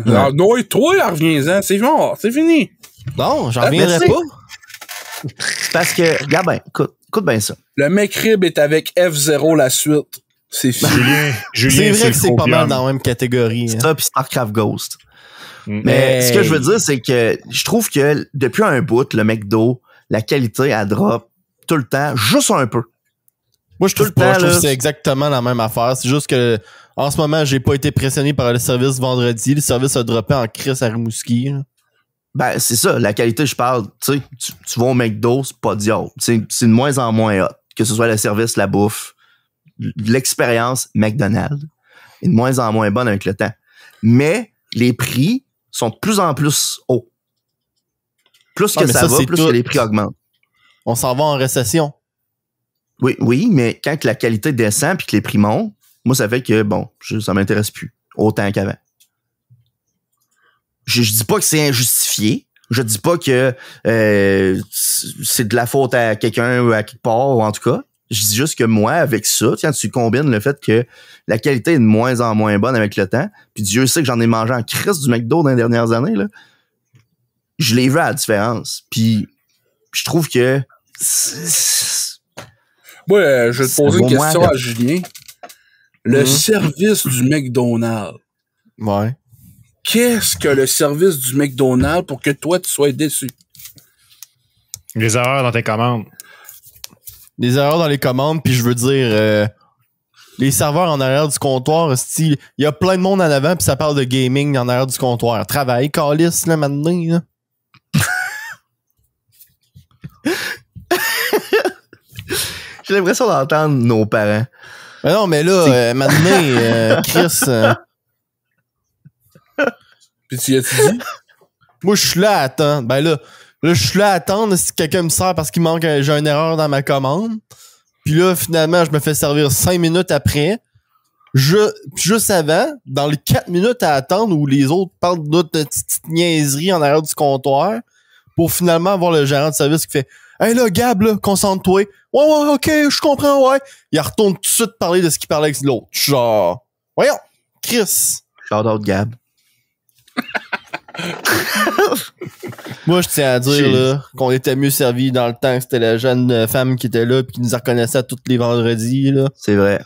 Non, toi, reviens-en. C'est mort. C'est fini. Non, j'en reviendrai pas. Parce que, regarde bien, écoute bien ça. Le McRib est avec F0 la suite. C'est fini. Julien, c'est vrai que c'est pas mal copium. dans la même catégorie. C'est Hein. ça, puis StarCraft Ghost. Mm. Mais ce que je veux dire, c'est que je trouve que depuis un bout, le McDo, la qualité, elle drop tout le temps, juste un peu. Moi, je trouve Tout le pas. temps, Je trouve là, que c'est exactement la même affaire. C'est juste que, en ce moment, j'ai pas été impressionné par le service vendredi. Le service a droppé en crise à Rimouski. Là. Ben, c'est ça, la qualité, je parle, tu sais, tu vas au McDo, c'est pas diable. C'est de moins en moins hot. Que ce soit le service, la bouffe, l'expérience McDonald's est de moins en moins bonne avec le temps. Mais les prix sont de plus en plus hauts. Plus que ça va, plus que les prix augmentent. On s'en va en récession. Oui, mais quand que la qualité descend puis que les prix montent, moi, ça fait que, bon, ça m'intéresse plus autant qu'avant. Je dis pas que c'est injustifié. Je dis pas que c'est de la faute à quelqu'un ou à quelque part, ou en tout cas. Je dis juste que moi, avec ça, quand tu combines le fait que la qualité est de moins en moins bonne avec le temps, puis Dieu sait que j'en ai mangé en crise du McDo dans les dernières années, là, je l'ai vu à la différence. Puis je trouve que... Moi, je vais te poser une question moi, à Julien. Le service du McDonald's. Ouais. Qu'est-ce que le service du McDonald's pour que toi, tu sois déçu? Les erreurs dans tes commandes. Des erreurs dans les commandes, puis je veux dire, les serveurs en arrière du comptoir, il y a plein de monde en avant, puis ça parle de gaming en arrière du comptoir. Travaille, calice, là, maintenant, là. J'ai l'impression d'entendre nos parents. Mais non, mais là, maintenant, Chris... Puis tu y as-tu dit? Moi, je suis là à attendre. Ben là, je suis là à attendre si quelqu'un me sert parce qu'il manque j'ai une erreur dans ma commande. Puis là, finalement, je me fais servir 5 minutes après. Juste avant, dans les 4 minutes à attendre où les autres parlent d'autres petites niaiseries en arrière du comptoir pour finalement avoir le gérant de service qui fait « Hey là, Gab, là, concentre-toi. Ouais, ok, je comprends, ouais. » Il retourne tout de suite parler de ce qu'il parlait avec l'autre. Genre, voyons, Chris. Shout out Gab. Moi, je tiens à dire là, qu'on était mieux servis dans le temps que c'était la jeune femme qui était là et qui nous reconnaissait tous les vendredis. Là. C'est vrai.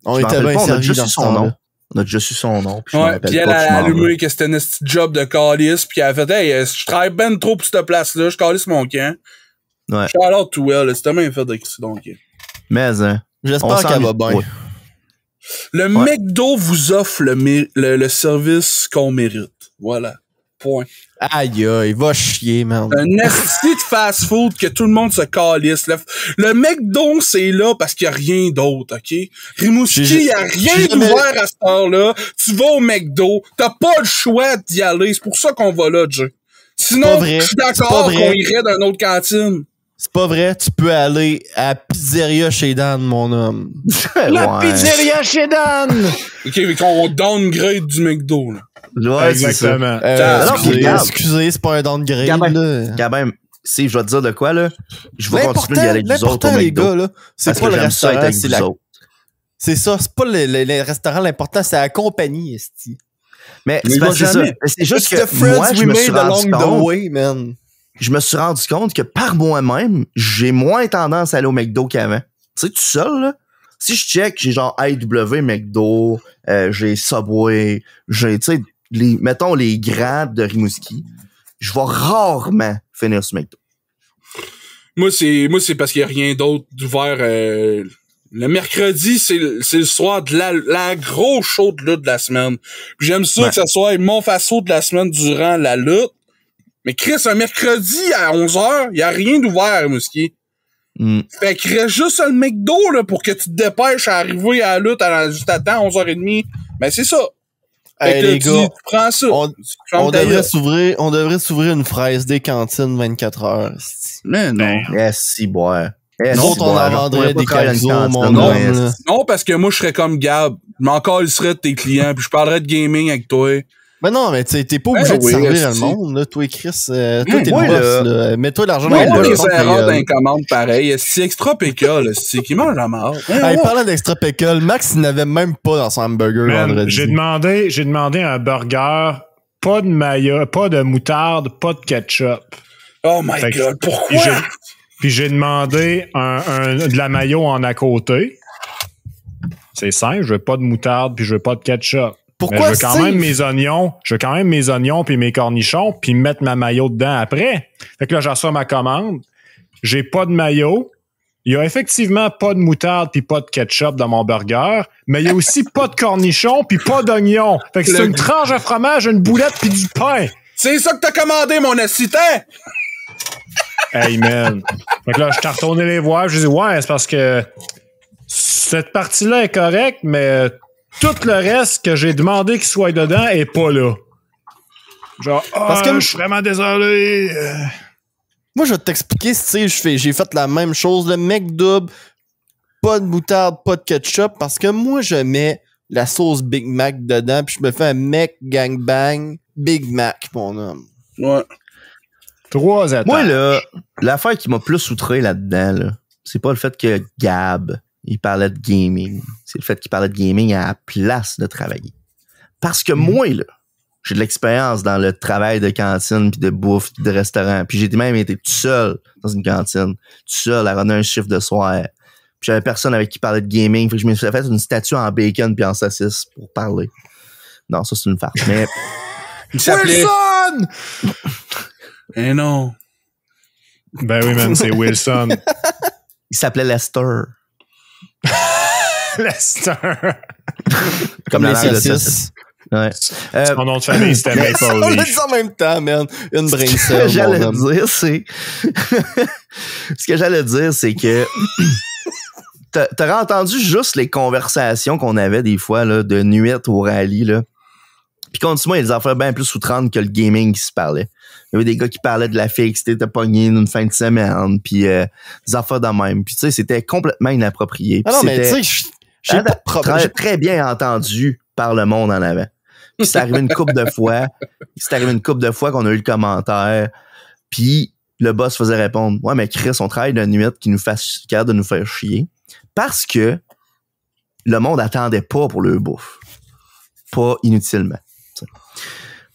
On était bien servis dans ce temps-là. On a déjà su son nom. Puis ouais, puis elle a allumé que c'était un petit job de calice, puis elle a fait « Hey, je travaille ben trop pour cette place-là, je calisse mon camp. » Ouais. Shout-out to elle, c'était bien fait de Christy donc. Mais, hein. J'espère qu'elle va bien. Ouais. Le McDo vous offre le service qu'on mérite. Voilà. Point. Aïe, il va chier, man. Un esti de fast-food que tout le monde se calisse. Le McDo, c'est là parce qu'il y a rien d'autre, OK? Rimouski, il y a rien d'ouvert à cette heure-là. Tu vas au McDo, t'as pas le choix d'y aller. C'est pour ça qu'on va là, Jay. Sinon, je suis d'accord qu'on irait dans une autre cantine. C'est pas vrai, tu peux aller à Pizzeria chez Dan, mon homme. La Pizzeria chez Dan! OK, mais qu'on downgrade du McDo, là. Ouais, exactement. Excusez, c'est pas un downgrade, là. Quand même, si je vais te dire de quoi, là, je vais continuer d'y aller avec vous autres au les McDo. gars, là, c'est pas le restaurant, c'est la... autres. C'est ça, c'est pas les restaurants, l'important, c'est la compagnie, esti. Mais c'est pas ça. C'est juste que moi, je me suis rendu compte... Je me suis rendu compte que par moi-même, j'ai moins tendance à aller au McDo qu'avant. Tu sais, tout seul, là. Si je check, j'ai genre AEW, McDo, j'ai Subway, j'ai, tu sais, mettons les grands de Rimouski, je vais rarement finir ce McDo. Moi, c'est parce qu'il y a rien d'autre d'ouvert. Le mercredi, c'est le soir de la grosse show de lutte de la semaine. Puis j'aime ça que ça soit mon fast-food de la semaine durant la lutte. Mais Chris, un mercredi à 11h, il y a rien d'ouvert à Rimouski. Fait qu'il reste juste le McDo là, pour que tu te dépêches à arriver à la lutte juste à temps, 11h30. Ben c'est ça. Hey, les gars, tu prends ça. On devrait s'ouvrir une fraise des cantines 24 heures. Mais non. Si, boire. Nous autres, on en vendrait des calzots, mon homme. Non, parce que moi, je serais comme Gab. Je m'en calisserais de tes clients, puis je parlerais de gaming avec toi. Mais non, mais t'es pas obligé de servir le monde, là. Toi, Chris, toi, t'es le boss, là. Mets-toi l'argent dans le les erreurs d'un commande pareil. C'est Extra PK, là. C'est qui mange la marde. Il parlait d'Extra PK. Max, il n'avait même pas dans son hamburger vendredi. J'ai demandé un burger, pas de mayo, pas de moutarde, pas de ketchup. Oh my God, pourquoi? Puis j'ai demandé de la mayo en à côté. C'est simple, je veux pas de moutarde puis je veux pas de ketchup. Pourquoi mais je veux quand même mes oignons puis mes cornichons puis mettre ma mayo dedans après. Fait que là, j'en reçois ma commande. J'ai pas de mayo. Il y a effectivement pas de moutarde puis pas de ketchup dans mon burger, mais il y a aussi pas de cornichons puis pas d'oignons. Fait que c'est une tranche de fromage, une boulette puis du pain. C'est ça que t'as commandé, mon assistant! Hey, man. Fait que là, je t'ai retourné les voir. Je dis, ouais, c'est parce que cette partie-là est correcte, mais tout le reste que j'ai demandé qu'il soit dedans est pas là. Genre, parce que je suis vraiment désolé. Moi, je vais t'expliquer, tu sais, j'ai fait la même chose, le McDouble, pas de moutarde, pas de ketchup, parce que moi, je mets la sauce Big Mac dedans, puis je me fais un Mac Gangbang Big Mac, mon homme. Ouais. 3 étapes. Moi, là, l'affaire qui m'a plus outré là-dedans, là, c'est pas le fait que Gab, il parlait de gaming. C'est le fait qu'il parlait de gaming à la place de travailler. Parce que moi, là, j'ai de l'expérience dans le travail de cantine, puis de bouffe, puis de restaurant. Puis j'ai même été tout seul dans une cantine, tout seul à runner un chiffre de soir. Puis j'avais personne avec qui parler de gaming. Fait que je me suis fait une statue en bacon puis en saucisse pour parler. Non, ça, c'est une farce. Mais... Wilson! Eh non. Ben oui, man, c'est Wilson. Il s'appelait Lester. Lester. Comme les saucisses. Ouais. Son nom de famille, c'était Maple Leaf. On l'a dit en même temps, man. Une brain cell. Ce que j'allais dire, c'est que t'aurais entendu juste les conversations qu'on avait des fois là, de nuit au rallye, là. Puis contre moi, il y a des affaires bien plus outrantes que le gaming qui se parlait. Il y avait des gars qui parlaient de la fille qui s'était pognée une fin de semaine, puis des affaires de même. Puis tu sais, c'était complètement inapproprié. Ah non, mais tu sais, j'ai pas de problème. Très bien entendu par le monde en avant. Puis c'est arrivé une couple de fois. Qu'on a eu le commentaire. Puis le boss faisait répondre, ouais, mais Chris, on travaille de nuit qui nous fasse capable de nous faire chier. Parce que le monde attendait pas pour le bouffe. Pas inutilement. T'sais.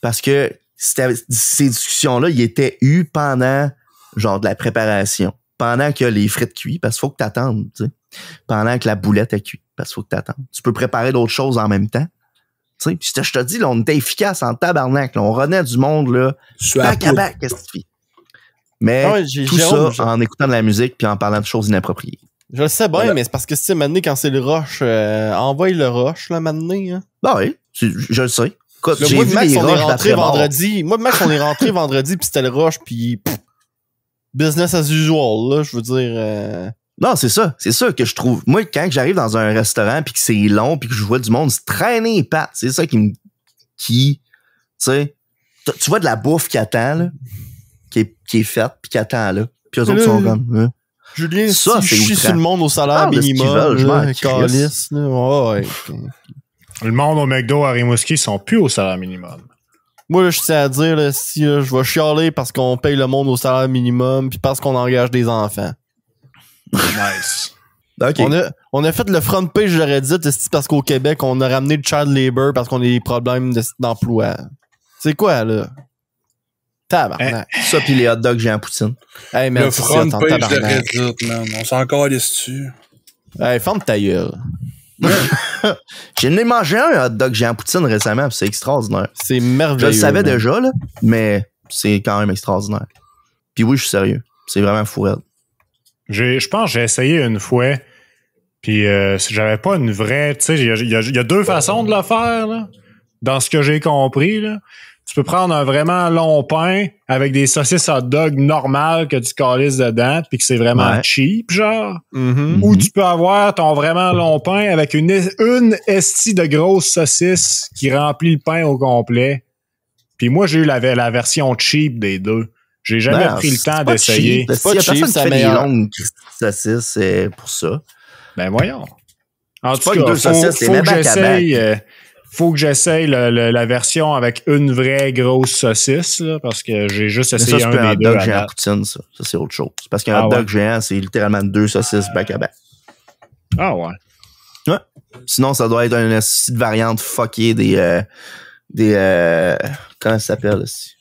Parce que ces discussions-là, ils étaient eues pendant, genre, de la préparation. Pendant que les frites cuisent, parce qu'il faut que t'attendes, tu sais. Pendant que la boulette est cuite, parce qu'il faut que t'attendes. Tu peux préparer d'autres choses en même temps. Tu sais, puis je te dis, là, on était efficace en tabarnak, là. On renaît du monde, là. Back à back, qu'est-ce que tu fais? Mais tout ça en écoutant de la musique puis en parlant de choses inappropriées. Je le sais bien, voilà. Mais c'est parce que, tu sais, maintenant, quand c'est le rush, envoie le rush, là, maintenant, hein. Ben oui, je le sais. Écoute, moi, Max, on est rentré vendredi. Moi, Max, on est rentré vendredi, puis c'était le rush, puis business as usual, là, je veux dire. Non, c'est ça que je trouve. Moi, quand j'arrive dans un restaurant, puis que c'est long, puis que je vois du monde se traîner les pattes, c'est ça tu sais, tu vois de la bouffe qui attend, là, qui est faite, puis qui attend, là. Puis eux autres sont comme... Julien, ça, si je chie sur le monde au salaire minimum, calice, ouais. Le monde au McDo à Rimouski, ils sont plus au salaire minimum. Moi, là, je sais à dire, là, si là, je vais chialer parce qu'on paye le monde au salaire minimum puis parce qu'on engage des enfants. Nice. Okay. On a fait le front page de Reddit parce qu'au Québec, on a ramené le child labor parce qu'on a des problèmes d'emploi. C'est quoi, là? Tabarnak. Ça pis les hot dogs géants poutine. Hey, man, le front page de Reddit, man. On s'en calisse dessus. Hey, ferme ta gueule. J'ai mangé un hot dog géant poutine récemment, pis c'est extraordinaire. C'est merveilleux. Je le savais déjà, là, mais c'est quand même extraordinaire. Puis oui, je suis sérieux. C'est vraiment fourette. Je pense que j'ai essayé une fois, puis j'avais pas une vraie... Tu sais, il y a deux façons de le faire, là, dans ce que j'ai compris, là. Tu peux prendre un vraiment long pain avec des saucisses hot dog normales que tu calisses dedans puis que c'est vraiment cheap, genre. Mm-hmm. Ou tu peux avoir ton vraiment long pain avec une estie de grosse saucisse qui remplit le pain au complet. Puis moi, j'ai eu la version cheap des deux. J'ai jamais pris le temps d'essayer. C'est pas cheap, ça fait des longues saucisses, c'est pour ça. Ben voyons. En tout cas, faut que j'essaye la version avec une vraie grosse saucisse, là, parce que j'ai juste essayé un des deux. Hot dog géant poutine, ça c'est autre chose. Parce qu'un hot dog géant, c'est littéralement 2 saucisses back à back. Ah ouais. Ouais. Sinon, ça doit être une petite variante fuckée des comment ça s'appelle aussi?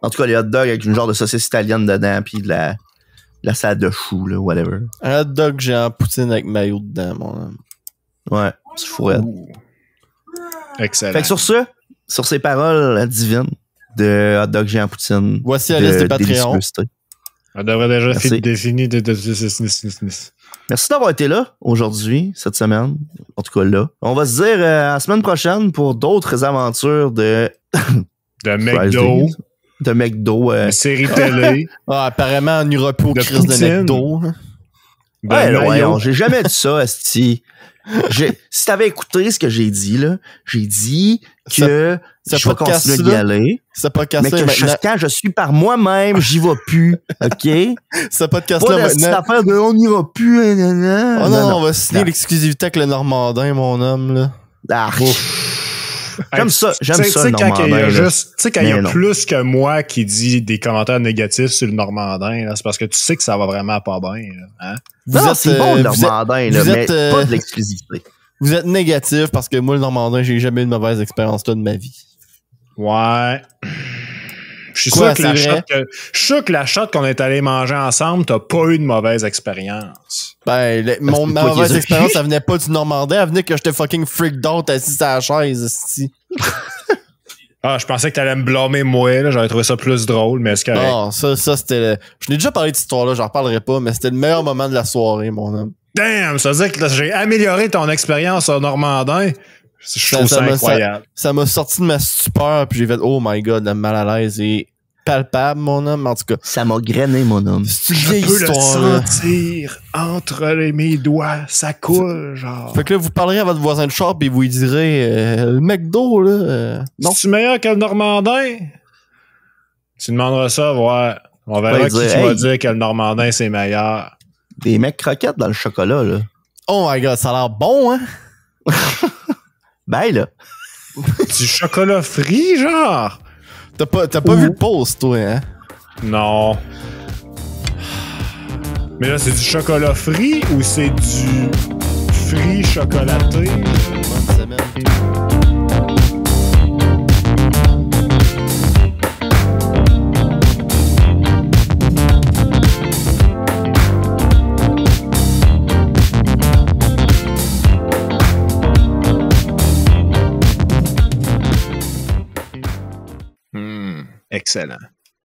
En tout cas, les hot dogs avec une genre de saucisse italienne dedans, puis de la salade de choux, là, whatever. Un hot dog géant poutine avec maillot dedans, mon homme. Ouais, c'est fourette. Excellent. Fait que sur ces paroles divines de hot dog géant poutine. Voici la liste des Patreons. On devrait déjà définir de... Merci d'avoir été là aujourd'hui, cette semaine. En tout cas là. On va se dire à la semaine prochaine pour d'autres aventures de McDo. De McDo. Série télé. Apparemment, on n'ira plus au crise de McDo. Ouais, j'ai jamais dit ça, esti. Si t'avais écouté ce que j'ai dit, là, j'ai dit que je vais continuer d'y aller. Mais que quand je suis par moi-même, j'y vais plus. OK? Ce podcast-là, cette affaire de on n'ira plus. Non, on va signer l'exclusivité avec le Normandin, mon homme, là. J'aime ça, le Normandin. Tu sais, quand il y a plus que moi qui dit des commentaires négatifs sur le Normandin, c'est parce que tu sais que ça va vraiment pas bien. Hein? C'est bon, le Normandin, mais pas de l'exclusivité. Vous êtes négatif parce que moi, le Normandin, j'ai jamais eu de mauvaise expérience là de ma vie. Ouais. Je suis sûr que la shot qu'on est allé manger ensemble, t'as pas eu de mauvaise expérience. Ben, ma mauvaise expérience, elle venait pas du Normandin, elle venait que j'étais fucking freaked out assis à la chaise, esti. Ah, je pensais que t'allais me blâmer moi, là. J'aurais trouvé ça plus drôle, mais c'est correct. Non, ça, c'était... Je n'ai déjà parlé de cette histoire-là, j'en reparlerai pas, mais c'était le meilleur moment de la soirée, mon homme. Damn! Ça veut dire que j'ai amélioré ton expérience au Normandin. Je trouve ça incroyable. Ça m'a sorti de ma stupeur, puis j'ai fait « Oh my God, le mal à l'aise est palpable, mon homme. » En tout cas... Ça m'a grainé, mon homme. C'est une vieille histoire, le sentir entre mes doigts. Ça coule, genre. Fait que là, vous parlerez à votre voisin de char, puis vous lui direz le McDo, là... non. C'est meilleur que le Normandin? Tu demanderas ça, voir. On verra qui va dire que le Normandin, c'est meilleur. Des mecs croquettes dans le chocolat, là. Oh my God, ça a l'air bon, hein? Ben là. Du chocolat frit, genre? T'as pas vu le post, toi, hein? Non. Mais là, c'est du chocolat frit ou c'est du frit chocolaté? Bonne semaine. excellent.